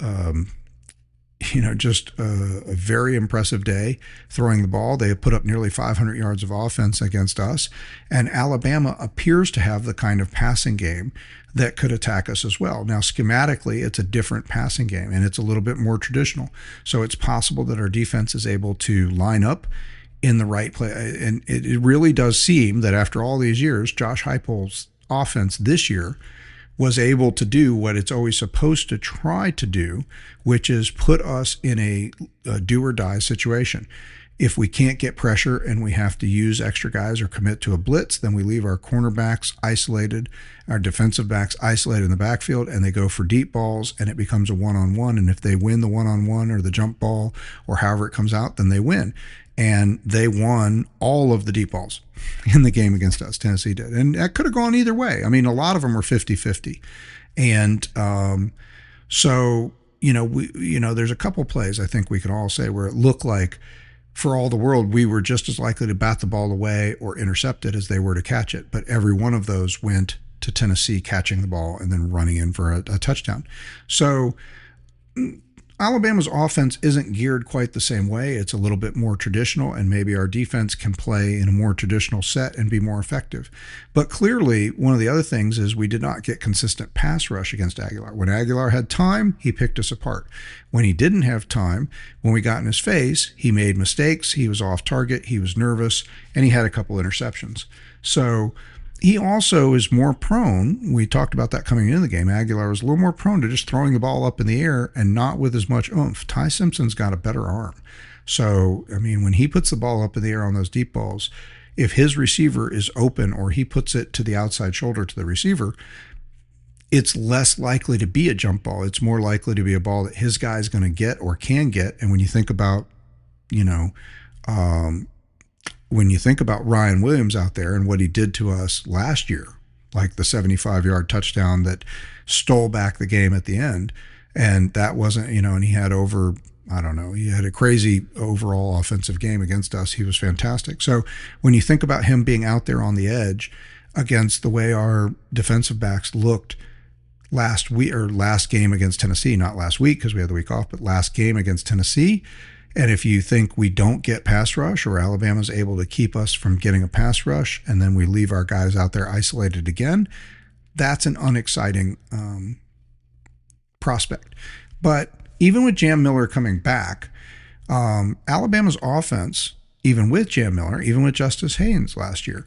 just a very impressive day throwing the ball. They have put up nearly 500 yards of offense against us. And Alabama appears to have the kind of passing game that could attack us as well. Now, schematically, it's a different passing game, and it's a little bit more traditional. So it's possible that our defense is able to line up in the right play. And it really does seem that after all these years, Josh Heupel's offense this year was able to do what it's always supposed to try to do, which is put us in a do or die situation. If we can't get pressure and we have to use extra guys or commit to a blitz, then we leave our cornerbacks isolated, our defensive backs isolated in the backfield, and they go for deep balls, and it becomes a one-on-one. And if they win the one-on-one or the jump ball or however it comes out, then they win. And they won all of the deep balls in the game against us. Tennessee did. And that could have gone either way. I mean, a lot of them were 50-50. And so, there's a couple plays I think we could all say where it looked like, for all the world, we were just as likely to bat the ball away or intercept it as they were to catch it. But every one of those went to Tennessee catching the ball and then running in for a touchdown. So Alabama's offense isn't geared quite the same way. It's a little bit more traditional, and maybe our defense can play in a more traditional set and be more effective. But clearly, one of the other things is we did not get consistent pass rush against Aguilar. When Aguilar had time, he picked us apart. When he didn't have time, when we got in his face, he made mistakes, he was off target, he was nervous, and he had a couple interceptions. So he also is more prone, we talked about that coming into the game, Aguilar was a little more prone to just throwing the ball up in the air and not with as much oomph. Ty Simpson's got a better arm. So, when he puts the ball up in the air on those deep balls, if his receiver is open or he puts it to the outside shoulder to the receiver, it's less likely to be a jump ball. It's more likely to be a ball that his guy's going to get or can get. And when you think about, Ryan Williams out there and what he did to us last year, like the 75-yard touchdown that stole back the game at the end, and that wasn't, and he had he had a crazy overall offensive game against us. He was fantastic. So when you think about him being out there on the edge against the way our defensive backs looked last game against Tennessee, not last week because we had the week off, but last game against Tennessee, and if you think we don't get pass rush or Alabama's able to keep us from getting a pass rush and then we leave our guys out there isolated again, that's an unexciting prospect. But even with Jam Miller coming back, Alabama's offense, even with Jam Miller, even with Justice Haynes last year,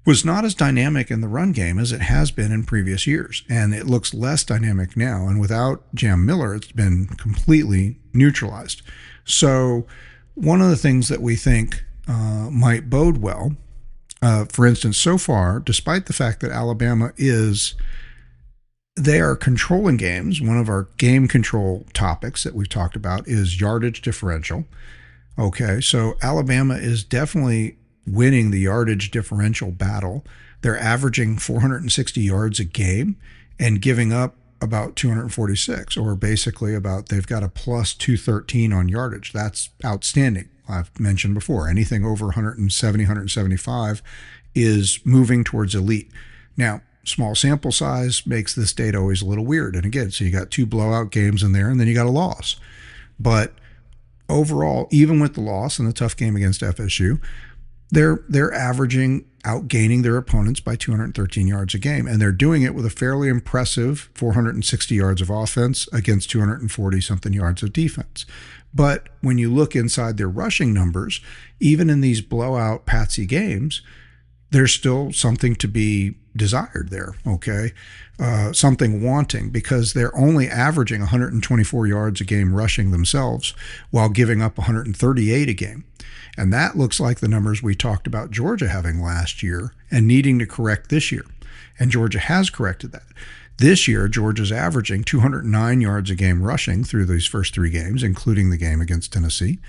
was not as dynamic in the run game as it has been in previous years. And it looks less dynamic now. And without Jam Miller, it's been completely neutralized. So one of the things that we think might bode well, for instance, so far, despite the fact that Alabama they are controlling games. One of our game control topics that we've talked about is yardage differential. Okay, so Alabama is definitely winning the yardage differential battle. They're averaging 460 yards a game and giving up about 246, or basically they've got a plus 213 on yardage. That's outstanding. I've mentioned before, anything over 170, 175 is moving towards elite. Now, small sample size makes this data always a little weird. And again, so you got 2 blowout games in there and then you got a loss. But overall, even with the loss and the tough game against FSU, they're averaging, outgaining their opponents by 213 yards a game, and they're doing it with a fairly impressive 460 yards of offense against 240 something yards of defense. But when you look inside their rushing numbers, even in these blowout patsy games, there's still something to be desired there, okay? Something wanting, because they're only averaging 124 yards a game rushing themselves while giving up 138 a game. And that looks like the numbers we talked about Georgia having last year and needing to correct this year. And Georgia has corrected that. This year, Georgia's averaging 209 yards a game rushing through these first 3 games, including the game against Tennessee,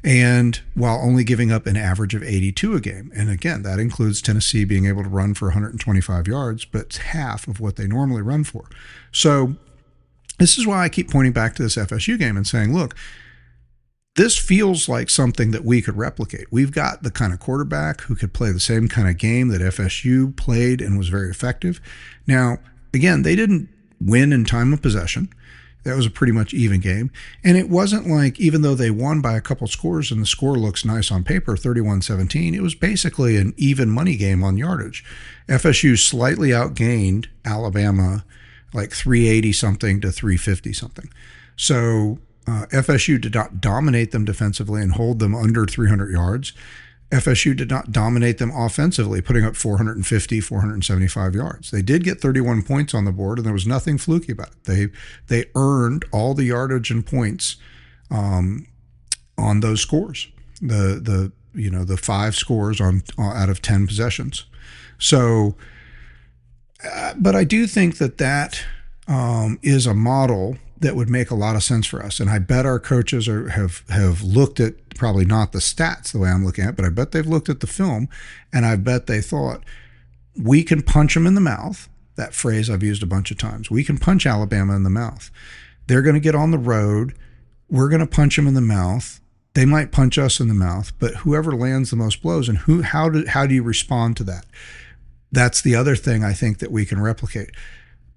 and while only giving up an average of 82 a game. And again, that includes Tennessee being able to run for 125 yards, but it's half of what they normally run for. So this is why I keep pointing back to this FSU game and saying, look, this feels like something that we could replicate. We've got the kind of quarterback who could play the same kind of game that FSU played and was very effective. Now, again, they didn't win in time of possession. That was a pretty much even game. And it wasn't like, even though they won by a couple scores and the score looks nice on paper, 31-17, it was basically an even money game on yardage. FSU slightly outgained Alabama like 380 something to 350 something. So FSU did not dominate them defensively and hold them under 300 yards. FSU did not dominate them offensively, putting up 450, 475 yards. They did get 31 points on the board, and there was nothing fluky about it. They earned all the yardage and points on those scores. The 5 scores on out of 10 possessions. So, but I do think that is a model that would make a lot of sense for us. And I bet our coaches have looked at, probably not the stats the way I'm looking at, but I bet they've looked at the film, and I bet they thought, we can punch them in the mouth that phrase I've used a bunch of times. We can punch Alabama in the mouth. They're going to get on the road. We're going to punch them in the mouth. They might punch us in the mouth, but whoever lands the most blows, and how do you respond to that? That's the other thing I think that we can replicate.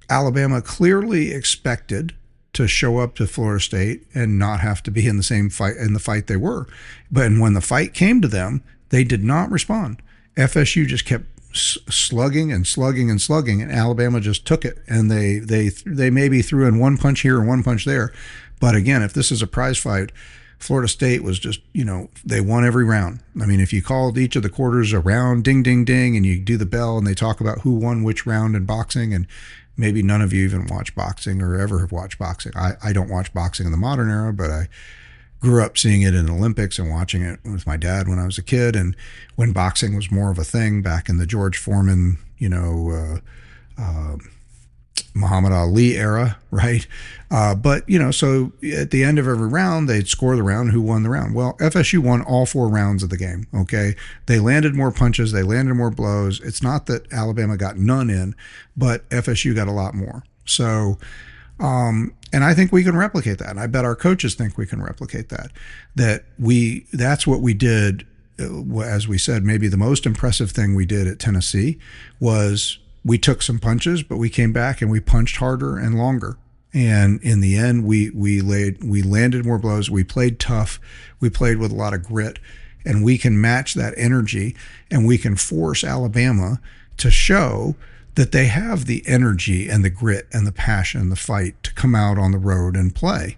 Alabama clearly expected to show up to Florida State and not have to be in the same fight in the fight they were. But when the fight came to them, they did not respond. FSU just kept slugging and slugging and slugging, and Alabama just took it. And they maybe threw in one punch here and one punch there. But again, if this is a prize fight, Florida State was just, they won every round. I mean, if you called each of the quarters a round, ding, ding, ding, and you do the bell and they talk about who won which round in boxing, and maybe none of you even watch boxing or ever have watched boxing. I don't watch boxing in the modern era, but I grew up seeing it in the Olympics and watching it with my dad when I was a kid, and when boxing was more of a thing back in the George Foreman, Muhammad Ali era, right? But so at the end of every round, they'd score the round, who won the round. Well, FSU won all 4 rounds of the game, okay? They landed more punches, they landed more blows. It's not that Alabama got none in, but FSU got a lot more. So, and I think we can replicate that. And I bet our coaches think we can replicate that. That's what we did, as we said, maybe the most impressive thing we did at Tennessee was we took some punches, but we came back and we punched harder and longer. And in the end, we landed more blows. We played tough. We played with a lot of grit, and we can match that energy, and we can force Alabama to show that they have the energy and the grit and the passion and the fight to come out on the road and play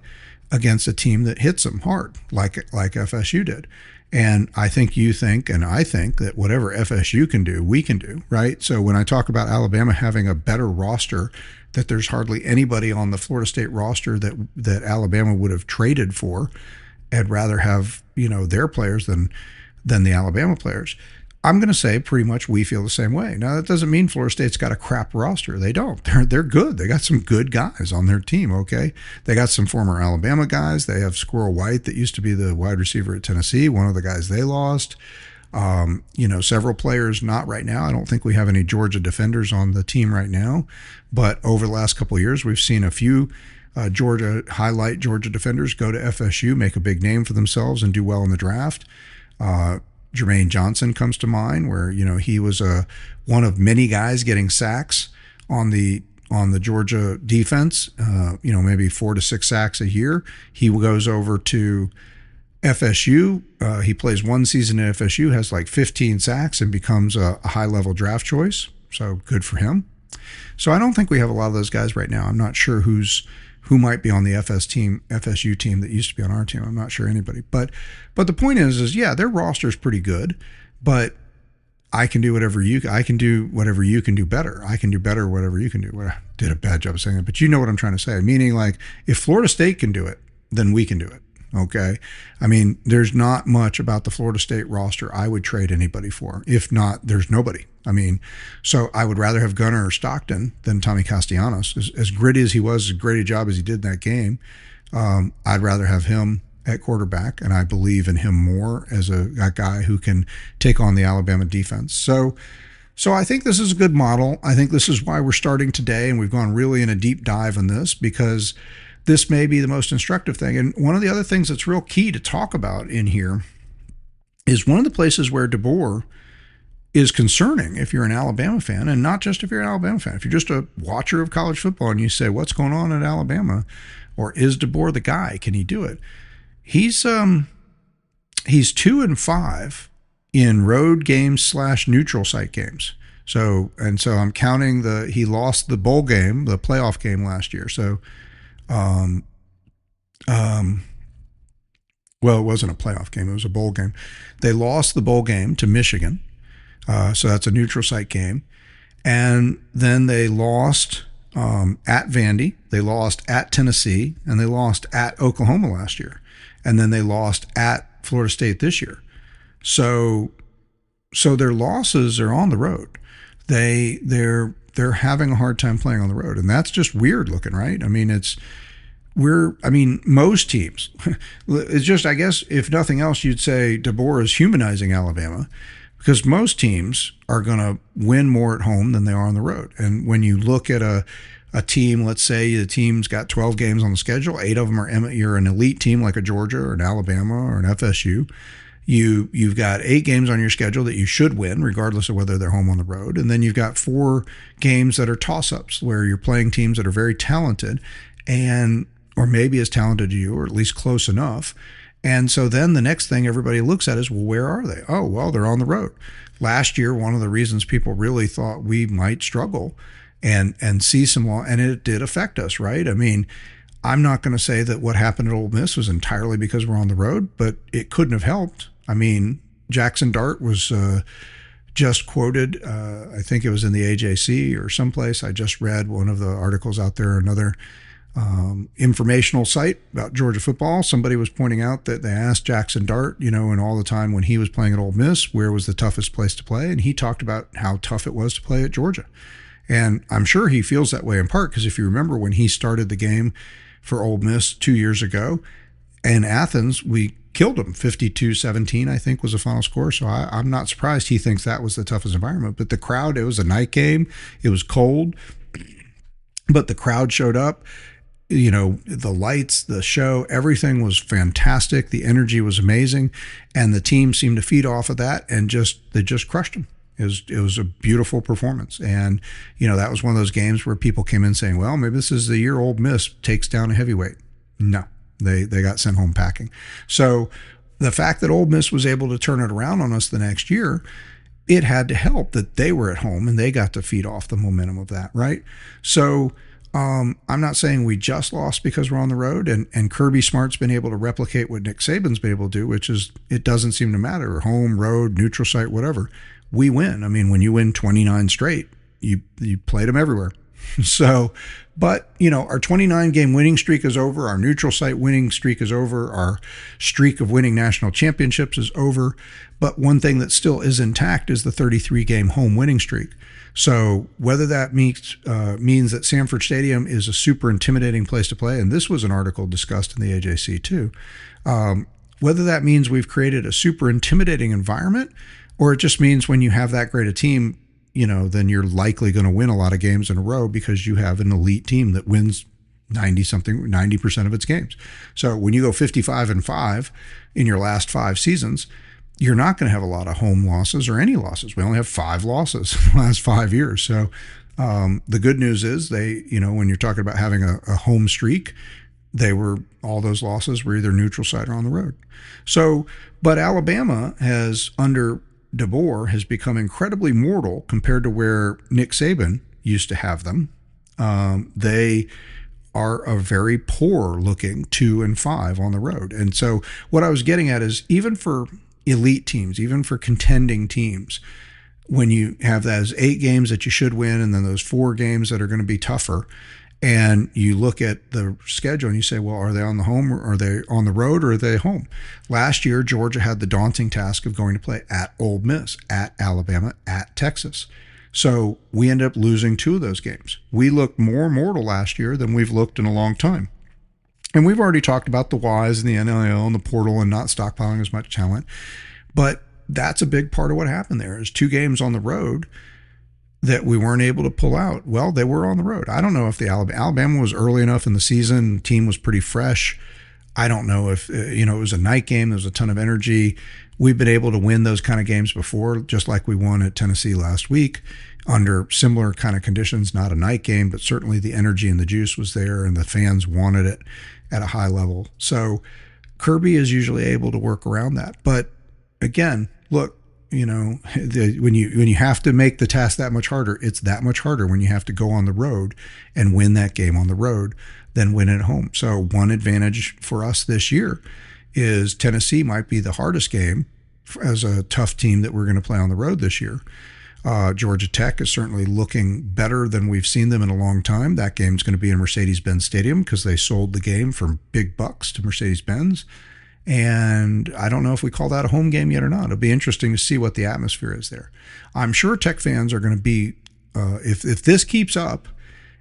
against a team that hits them hard, like FSU did. And I think you think, and I think, that whatever FSU can do, we can do, right? So when I talk about Alabama having a better roster, that there's hardly anybody on the Florida State roster that Alabama would have traded for, I'd rather have, their players than the Alabama players. I'm going to say pretty much we feel the same way. Now, that doesn't mean Florida State's got a crap roster. They don't. They're good. They got some good guys on their team, okay? They got some former Alabama guys. They have Squirrel White that used to be the wide receiver at Tennessee, one of the guys they lost. Several players not right now. I don't think we have any Georgia defenders on the team right now. But over the last couple of years, we've seen a few Georgia defenders go to FSU, make a big name for themselves, and do well in the draft. Jermaine Johnson comes to mind, where he was one of many guys getting sacks on the Georgia defense. Maybe 4 to 6 sacks a year. He goes over to FSU. He plays one season at FSU, has like 15 sacks, and becomes a high-level draft choice. So good for him. So I don't think we have a lot of those guys right now. I'm not sure who might be on the FSU team that used to be on our team. I'm not sure anybody. But the point is yeah, their roster is pretty good, but I can do whatever you can do better. I can do better whatever you can do. Well, I did a bad job of saying it, but you know what I'm trying to say. Meaning, like, if Florida State can do it, then we can do it. Okay. I mean, there's not much about the Florida State roster I would trade anybody for. If not, there's nobody. I mean, so I would rather have Gunnar or Stockton than Tommy Castellanos. As gritty as he was, as great a job as he did in that game, I'd rather have him at quarterback, and I believe in him more as a guy who can take on the Alabama defense. So I think this is a good model. I think this is why we're starting today, and we've gone really in a deep dive on this, because this may be the most instructive thing. And one of the other things that's real key to talk about in here is one of the places where DeBoer is concerning if you're an Alabama fan, and not just if you're an Alabama fan. If you're just a watcher of college football and you say, what's going on at Alabama? Or is DeBoer the guy? Can he do it? He's 2-5 in road games / neutral site games. So I'm counting he lost the bowl game, the playoff game last year. So, well, it wasn't a playoff game. It was a bowl game. They lost the bowl game to Michigan. So that's a neutral site game. And then they lost at Vandy. They lost at Tennessee, and they lost at Oklahoma last year. And then they lost at Florida State this year. So their losses are on the road. They're having a hard time playing on the road, and that's just weird looking, right? I mean, most teams, it's just, I guess, if nothing else, you'd say DeBoer is humanizing Alabama, because most teams are going to win more at home than they are on the road. And when you look at a team, let's say the team's got 12 games on the schedule, 8 of them are, you're an elite team like a Georgia or an Alabama or an FSU. You've got 8 games on your schedule that you should win, regardless of whether they're home on the road. And then you've got 4 games that are toss-ups, where you're playing teams that are very talented or maybe as talented as you, or at least close enough. And so then the next thing everybody looks at is, well, where are they? Oh, well, they're on the road. Last year, one of the reasons people really thought we might struggle and see some law, and it did affect us, right? I mean, I'm not going to say that what happened at Ole Miss was entirely because we're on the road, but it couldn't have helped. I mean, Jackson Dart was just quoted, I think it was in the AJC or someplace. I just read one of the articles out there, another informational site about Georgia football. Somebody was pointing out that they asked Jackson Dart, and all the time when he was playing at Ole Miss, where was the toughest place to play? And he talked about how tough it was to play at Georgia. And I'm sure he feels that way in part because if you remember when he started the game for Ole Miss 2 years ago in Athens, we killed them 52-17, I think was the final score. So I'm not surprised he thinks that was the toughest environment. But the crowd, it was a night game. It was cold, but the crowd showed up. The lights, the show, everything was fantastic. The energy was amazing. And the team seemed to feed off of that and they just crushed them. It was a beautiful performance. And, that was one of those games where people came in saying, well, maybe this is the year Ole Miss takes down a heavyweight. No, they got sent home packing. So the fact that Ole Miss was able to turn it around on us the next year, it had to help that they were at home and they got to feed off the momentum of that, right? So I'm not saying we just lost because we're on the road, and Kirby Smart's been able to replicate what Nick Saban's been able to do, which is it doesn't seem to matter, home, road, neutral site, whatever. We win. I mean, when you win 29 straight, you played them everywhere. So, but, our 29-game winning streak is over. Our neutral site winning streak is over. Our streak of winning national championships is over. But one thing that still is intact is the 33-game home winning streak. So whether that means that Sanford Stadium is a super intimidating place to play, and this was an article discussed in the AJC too, whether that means we've created a super intimidating environment, or it just means when you have that great a team, then you're likely going to win a lot of games in a row because you have an elite team that wins 90% of its games. So when you go 55-5 in your last 5 seasons, you're not going to have a lot of home losses or any losses. We only have 5 losses in the last 5 years. So the good news is when you're talking about having a home streak, all those losses were either neutral site or on the road. So, but Alabama has, under DeBoer, has become incredibly mortal compared to where Nick Saban used to have them. They are a very poor looking 2-5 on the road. And so what I was getting at is even for elite teams, even for contending teams, when you have those 8 games that you should win and then those 4 games that are going to be tougher, and you look at the schedule and you say, well, are they on the home or are they on the road or are they home? Last year, Georgia had the daunting task of going to play at Ole Miss, at Alabama, at Texas. So we ended up losing 2 of those games. We looked more mortal last year than we've looked in a long time. And we've already talked about the whys and the NIL and the portal and not stockpiling as much talent. But that's a big part of what happened there is 2 games on the road that we weren't able to pull out. Well, they were on the road. I don't know if the Alabama was early enough in the season. The team was pretty fresh. I don't know if, it was a night game. There was a ton of energy. We've been able to win those kind of games before, just like we won at Tennessee last week under similar kind of conditions, not a night game, but certainly the energy and the juice was there and the fans wanted it at a high level. So Kirby is usually able to work around that. But again, look, when you have to make the task that much harder, it's that much harder when you have to go on the road and win that game on the road than win at home. So one advantage for us this year is Tennessee might be the hardest game as a tough team that we're going to play on the road this year. Georgia Tech is certainly looking better than we've seen them in a long time. That game's going to be in Mercedes-Benz Stadium because they sold the game for big bucks to Mercedes-Benz. And I don't know if we call that a home game yet or not. It'll be interesting to see what the atmosphere is there. I'm sure Tech fans are going to be, if this keeps up,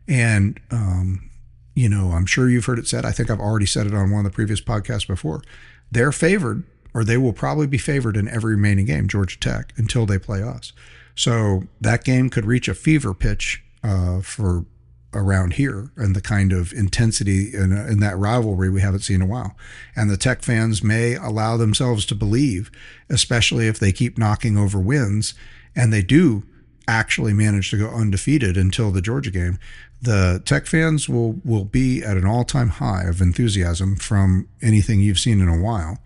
and, I'm sure you've heard it said, I think I've already said it on one of the previous podcasts before, they're favored or they will probably be favored in every remaining game, Georgia Tech, until they play us. So that game could reach a fever pitch for around here, and the kind of intensity in that rivalry we haven't seen in a while. And the Tech fans may allow themselves to believe, especially if they keep knocking over wins, and they do actually manage to go undefeated until the Georgia game, the Tech fans will be at an all-time high of enthusiasm from anything you've seen in a while.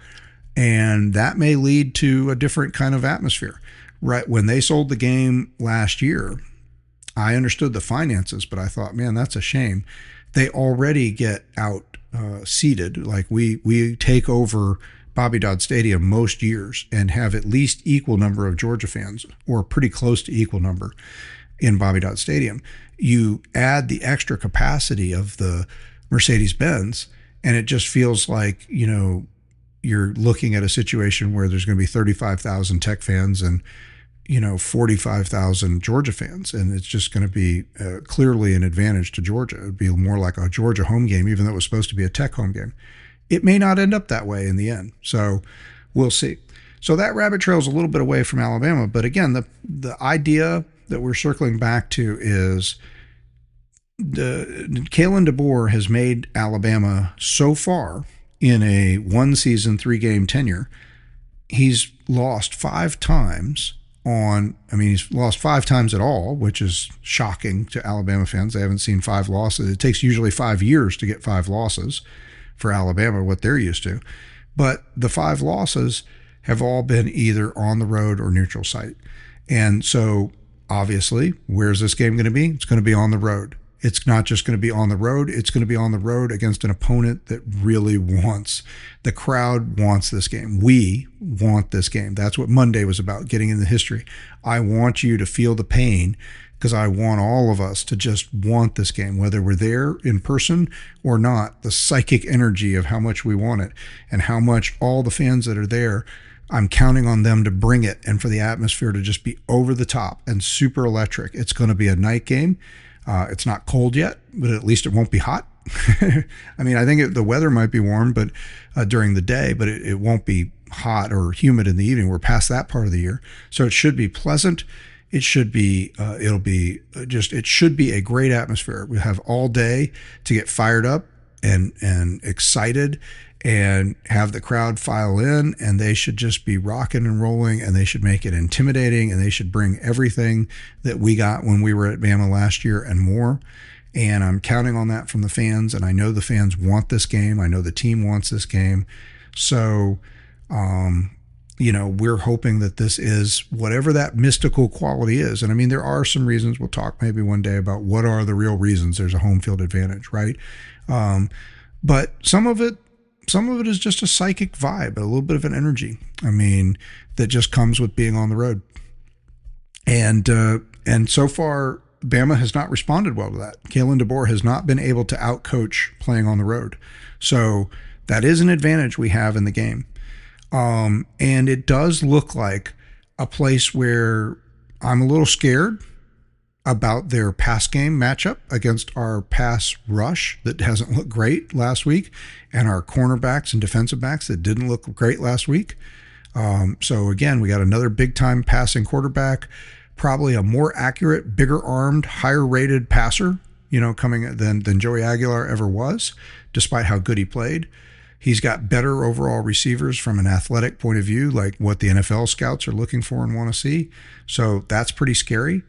And that may lead to a different kind of atmosphere. Right when they sold the game last year, I understood the finances, but I thought, man, that's a shame. They already get out seated. Like we take over Bobby Dodd Stadium most years and have at least equal number of Georgia fans, or pretty close to equal number in Bobby Dodd Stadium. You add the extra capacity of the Mercedes-Benz, and it just feels like, you're looking at a situation where there's going to be 35,000 Tech fans and 45,000 Georgia fans, and it's just going to be clearly an advantage to Georgia. It would be more like a Georgia home game, even though it was supposed to be a Tech home game. It may not end up that way in the end, so we'll see. So that rabbit trail is a little bit away from Alabama, but again, the idea that we're circling back to is Kalen DeBoer has made Alabama so far in a 1-season, 3-game tenure. He's lost 5 times. He's lost 5 times at all, which is shocking to Alabama fans. They haven't seen 5 losses. It takes usually 5 years to get 5 losses for Alabama, what they're used to. But the 5 losses have all been either on the road or neutral site. And so, obviously, where's this game going to be? It's going to be on the road. It's not just going to be on the road. It's going to be on the road against an opponent that really wants. The crowd wants this game. We want this game. That's what Monday was about, getting into history. I want you to feel the pain because I want all of us to just want this game, whether we're there in person or not. The psychic energy of how much we want it and how much all the fans that are there, I'm counting on them to bring it and for the atmosphere to just be over the top and super electric. It's going to be a night game. It's not cold yet, but at least it won't be hot. I think the weather might be warm, but during the day, but it won't be hot or humid in the evening. We're past that part of the year, so it should be pleasant. It should be. It should be a great atmosphere. We have all day to get fired up and excited, and have the crowd file in, and they should just be rocking and rolling, and they should make it intimidating, and they should bring everything that we got when we were at Bama last year and more. And I'm counting on that from the fans, and I know the fans want this game. I know the team wants this game. So, we're hoping that this is whatever that mystical quality is. And there are some reasons. We'll talk maybe one day about what are the real reasons there's a home field advantage, right? But some of it is just a psychic vibe, a little bit of an energy. That just comes with being on the road. And so far, Bama has not responded well to that. Kalen DeBoer has not been able to outcoach playing on the road. So that is an advantage we have in the game. And it does look like a place where I'm a little scared about their pass game matchup against our pass rush that hasn't looked great last week, and our cornerbacks and defensive backs that didn't look great last week. So again, we got another big time passing quarterback, probably a more accurate, bigger armed, higher rated passer, coming than Joey Aguilar ever was, despite how good he played. He's got better overall receivers from an athletic point of view, like what the NFL scouts are looking for and want to see. So that's pretty scary.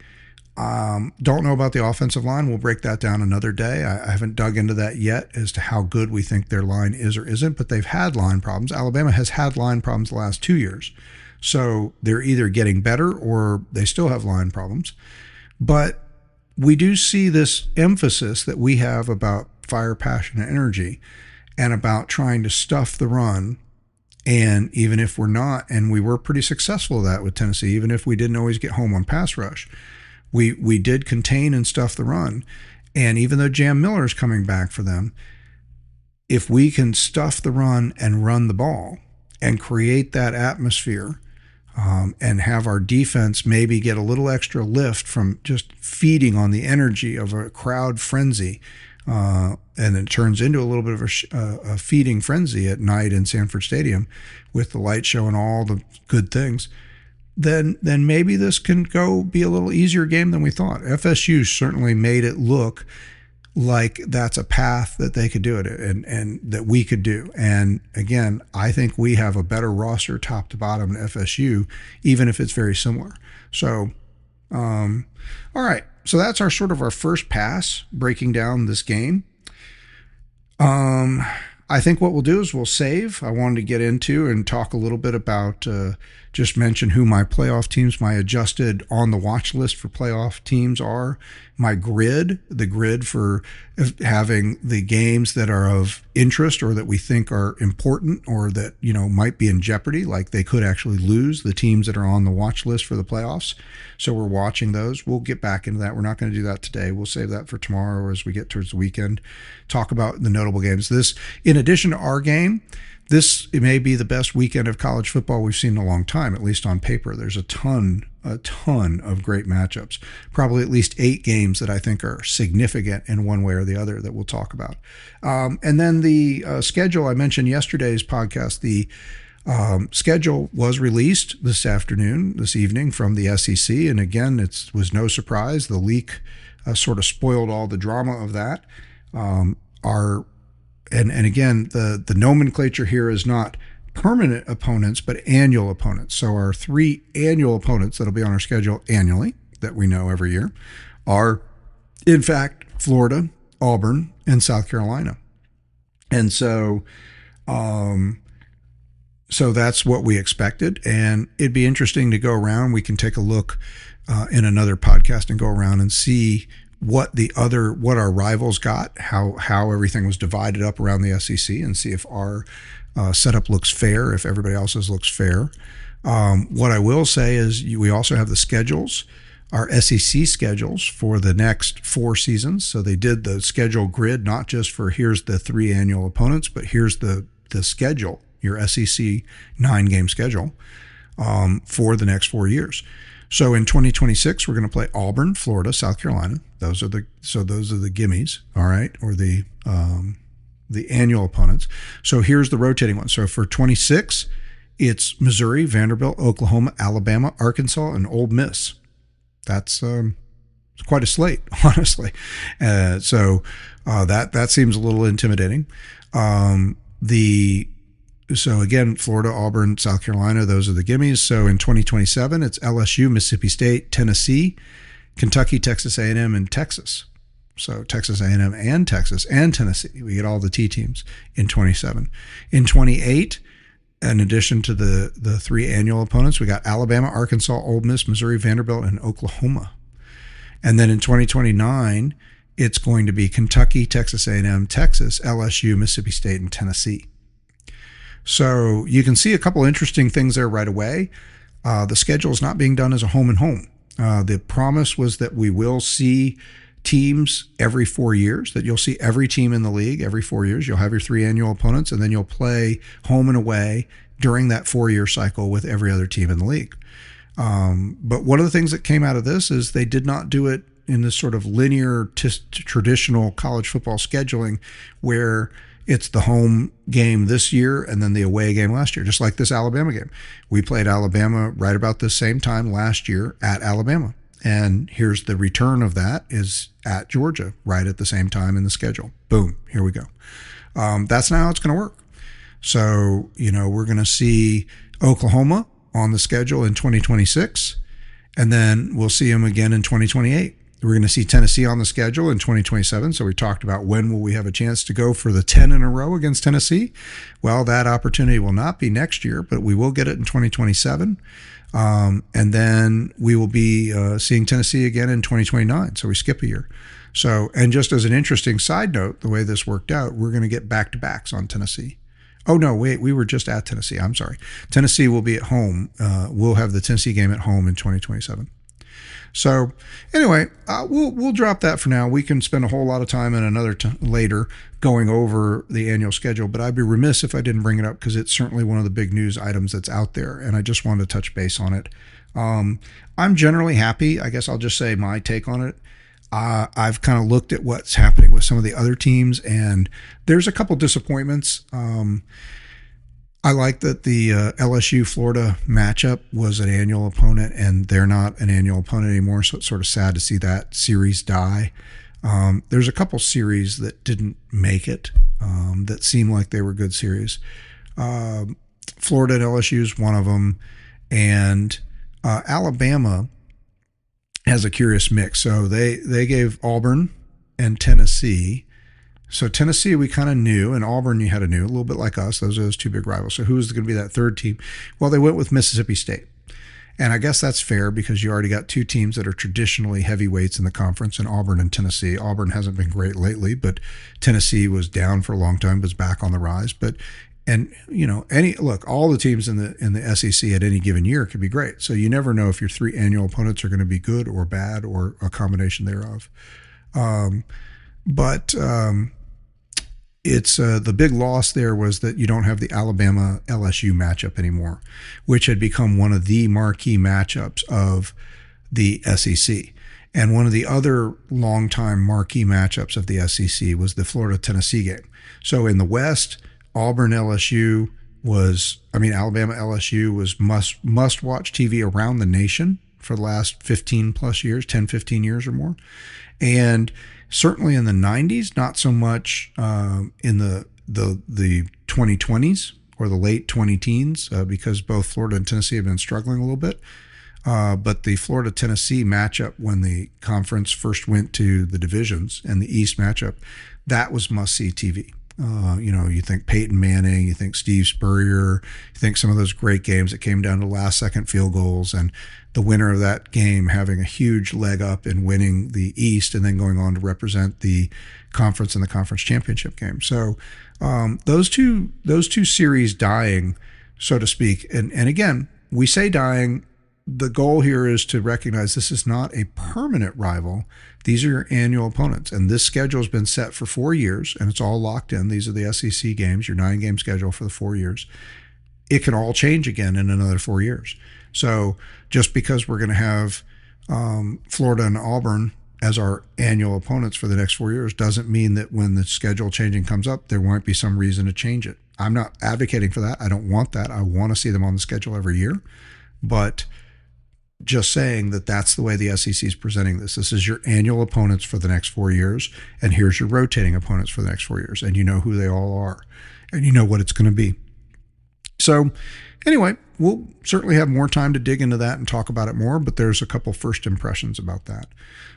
Don't know about the offensive line. We'll break that down another day. I haven't dug into that yet as to how good we think their line is or isn't, but they've had line problems. Alabama has had line problems the last 2 years. So they're either getting better or they still have line problems. But we do see this emphasis that we have about fire, passion, and energy, and about trying to stuff the run. And even if we're not, and we were pretty successful at that with Tennessee, even if we didn't always get home on pass rush, we did contain and stuff the run. And even though Jam Miller is coming back for them, if we can stuff the run and run the ball and create that atmosphere, and have our defense maybe get a little extra lift from just feeding on the energy of a crowd frenzy, and it turns into a little bit of a feeding frenzy at night in Sanford Stadium with the light show and all the good things, then maybe this can go be a little easier game than we thought. FSU certainly made it look like that's a path that they could do it and that we could do. And again, I think we have a better roster top to bottom than FSU, even if it's very similar. So, all right. So that's our sort of our first pass breaking down this game. I think what we'll do is we'll save. I wanted to get into and talk a little bit about, just mention who my playoff teams, my adjusted on the watch list for playoff teams are, my grid, the grid for having the games that are of interest or that we think are important or that, you know, might be in jeopardy, like they could actually lose, the teams that are on the watch list for the playoffs. So we're watching those. We'll get back into that. We're not going to do that today. We'll save that for tomorrow or as we get towards the weekend, talk about the notable games. This, in addition to our game, it may be the best weekend of college football we've seen in a long time, at least on paper. There's a ton of great matchups, probably at least 8 games that I think are significant in one way or the other that we'll talk about. And then the schedule, I mentioned yesterday's podcast, the schedule was released this evening from the SEC. And again, it was no surprise. The leak sort of spoiled all the drama of that. And again, the nomenclature here is not permanent opponents, but annual opponents. So our 3 annual opponents that'll be on our schedule annually that we know every year are, in fact, Florida, Auburn, and South Carolina. And so that's what we expected. And it'd be interesting to go around. We can take a look in another podcast and go around and see what our rivals got, how everything was divided up around the SEC, and see if our setup looks fair, if everybody else's looks fair. What I will say is we also have the schedules, our SEC schedules for the next 4 seasons. So they did the schedule grid, not just for here's the 3 annual opponents, but here's the schedule, your SEC 9-game schedule for the next 4 years. So in 2026, we're going to play Auburn, Florida, South Carolina. Those are the gimmies, all right, or the annual opponents. So here's the rotating ones. So for 26, it's Missouri, Vanderbilt, Oklahoma, Alabama, Arkansas, and Ole Miss. That's quite a slate, honestly. So that seems a little intimidating. So again, Florida, Auburn, South Carolina, those are the gimmies. So in 2027, it's LSU, Mississippi State, Tennessee, Kentucky, Texas A&M, and Texas. So Texas A&M and Texas and Tennessee. We get all the T teams in 27. In 28, in addition to the 3 annual opponents, we got Alabama, Arkansas, Ole Miss, Missouri, Vanderbilt, and Oklahoma. And then in 2029, it's going to be Kentucky, Texas A&M, Texas, LSU, Mississippi State, and Tennessee. So you can see a couple interesting things there right away. The schedule is not being done as a home and home. The promise was that we will see teams every 4 years, that you'll see every team in the league every 4 years. You'll have your 3 annual opponents, and then you'll play home and away during that 4-year cycle with every other team in the league. But one of the things that came out of this is they did not do it in this sort of linear traditional college football scheduling where it's the home game this year and then the away game last year, just like this Alabama game. We played Alabama right about the same time last year at Alabama. And here's the return of that is at Georgia right at the same time in the schedule. Boom, here we go. That's not how it's going to work. So, we're going to see Oklahoma on the schedule in 2026, and then we'll see them again in 2028. We're going to see Tennessee on the schedule in 2027. So we talked about when will we have a chance to go for the 10 in a row against Tennessee. Well, that opportunity will not be next year, but we will get it in 2027. And then we will be seeing Tennessee again in 2029. So we skip a year. So, and just as an interesting side note, the way this worked out, we're going to get back-to-backs on Tennessee. Oh, no, wait, we were just at Tennessee. I'm sorry. Tennessee will be at home. We'll have the Tennessee game at home in 2027. So anyway, we'll drop that for now. We can spend a whole lot of time in another later going over the annual schedule, but I'd be remiss if I didn't bring it up because it's certainly one of the big news items that's out there, and I just wanted to touch base on it. I'm generally happy. I guess I'll just say my take on it. I've kind of looked at what's happening with some of the other teams, and there's a couple disappointments. I like that the LSU Florida matchup was an annual opponent, and they're not an annual opponent anymore. So it's sort of sad to see that series die. There's a couple series that didn't make it that seemed like they were good series. Florida and LSU is one of them, and Alabama has a curious mix. So they gave Auburn and Tennessee. So Tennessee we kind of knew, and Auburn you had to knew, a little bit like us. Those are those two big rivals. So who's going to be that third team? Well, they went with Mississippi State. And I guess that's fair because you already got two teams that are traditionally heavyweights in the conference in Auburn and Tennessee. Auburn hasn't been great lately, but Tennessee was down for a long time, but is back on the rise. And all the teams in the SEC at any given year could be great. So you never know if your three annual opponents are going to be good or bad or a combination thereof. It's the big loss there was that you don't have the Alabama-LSU matchup anymore, which had become one of the marquee matchups of the SEC. And one of the other longtime marquee matchups of the SEC was the Florida-Tennessee game. So in the West, Alabama-LSU was must-watch TV around the nation for the last 15 plus years, 10, 15 years or more. And certainly in the 90s, not so much in the 2020s or the late 20-teens because both Florida and Tennessee have been struggling a little bit. But the Florida-Tennessee matchup when the conference first went to the divisions and the East matchup, that was must-see TV. You think Peyton Manning, you think Steve Spurrier, you think some of those great games that came down to last-second field goals, and the winner of that game having a huge leg up in winning the East and then going on to represent the conference in the conference championship game. So those two series dying, so to speak, and again, we say dying. The goal here is to recognize this is not a permanent rival. These are your annual opponents. And this schedule has been set for 4 years, and it's all locked in. These are the SEC games, your 9-game schedule for the 4 years. It can all change again in another 4 years. So just because we're going to have Florida and Auburn as our annual opponents for the next 4 years doesn't mean that when the schedule changing comes up, there won't be some reason to change it. I'm not advocating for that. I don't want that. I want to see them on the schedule every year. But just saying that that's the way the SEC is presenting this. This is your annual opponents for the next 4 years, and here's your rotating opponents for the next 4 years, and you know who they all are, and you know what it's going to be. So anyway, we'll certainly have more time to dig into that and talk about it more, but there's a couple first impressions about that.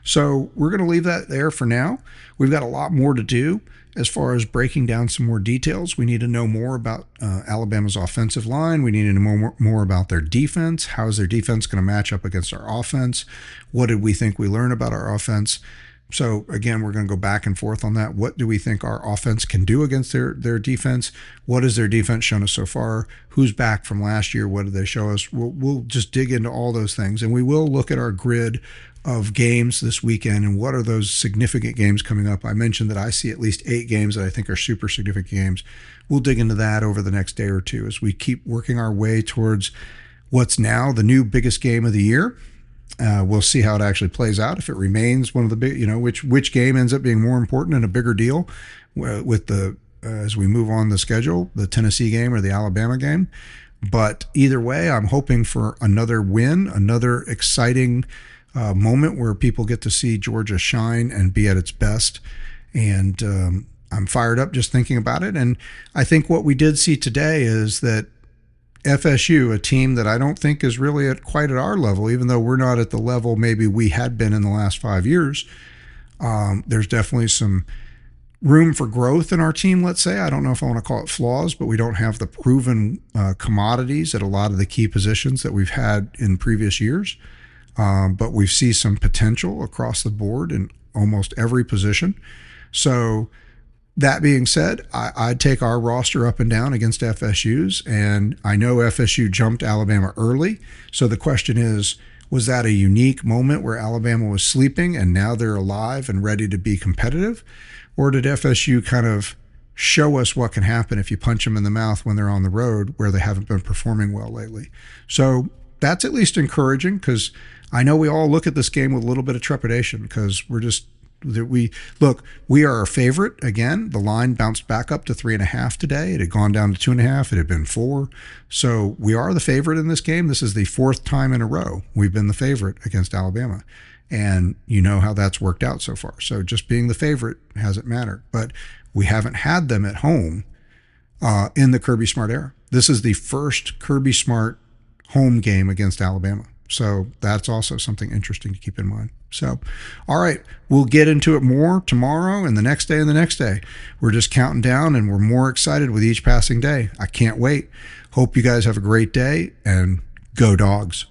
So we're going to leave that there for now. We've got a lot more to do as far as breaking down some more details. We need to know more about Alabama's offensive line. We need to know more about their defense. How is their defense going to match up against our offense? What did we think we learned about our offense? So again, we're going to go back and forth on that. What do we think our offense can do against their defense? What has their defense shown us so far? Who's back from last year? What did they show us? We'll just dig into all those things, and we will look at our grid of games this weekend and what are those significant games coming up. I mentioned that I see at least 8 games that I think are super significant games. We'll dig into that over the next day or two as we keep working our way towards what's now the new biggest game of the year. We'll see how it actually plays out. If it remains one of the big, which game ends up being more important and a bigger deal with the as we move on the schedule, the Tennessee game or the Alabama game. But either way, I'm hoping for another win, another exciting moment where people get to see Georgia shine and be at its best. And I'm fired up just thinking about it. And I think what we did see today is that FSU, a team that I don't think is really quite at our level, even though we're not at the level maybe we had been in the last 5 years, there's definitely some room for growth in our team, let's say. I don't know if I want to call it flaws, but we don't have the proven commodities at a lot of the key positions that we've had in previous years. But we see some potential across the board in almost every position. So that being said, I'd take our roster up and down against FSU's, and I know FSU jumped Alabama early. So the question is, was that a unique moment where Alabama was sleeping and now they're alive and ready to be competitive? Or did FSU kind of show us what can happen if you punch them in the mouth when they're on the road where they haven't been performing well lately? So that's at least encouraging, because I know we all look at this game with a little bit of trepidation, because we are a favorite again. The line bounced back up to 3.5 today. It had gone down to 2.5. It had been 4. So we are the favorite in this game. This is the 4th time in a row we've been the favorite against Alabama. And you know how that's worked out so far. So just being the favorite hasn't mattered. But we haven't had them at home in the Kirby Smart era. This is the first Kirby Smart home game against Alabama. So that's also something interesting to keep in mind. So, all right, we'll get into it more tomorrow and the next day and the next day. We're just counting down, and we're more excited with each passing day. I can't wait. Hope you guys have a great day, and go Dogs.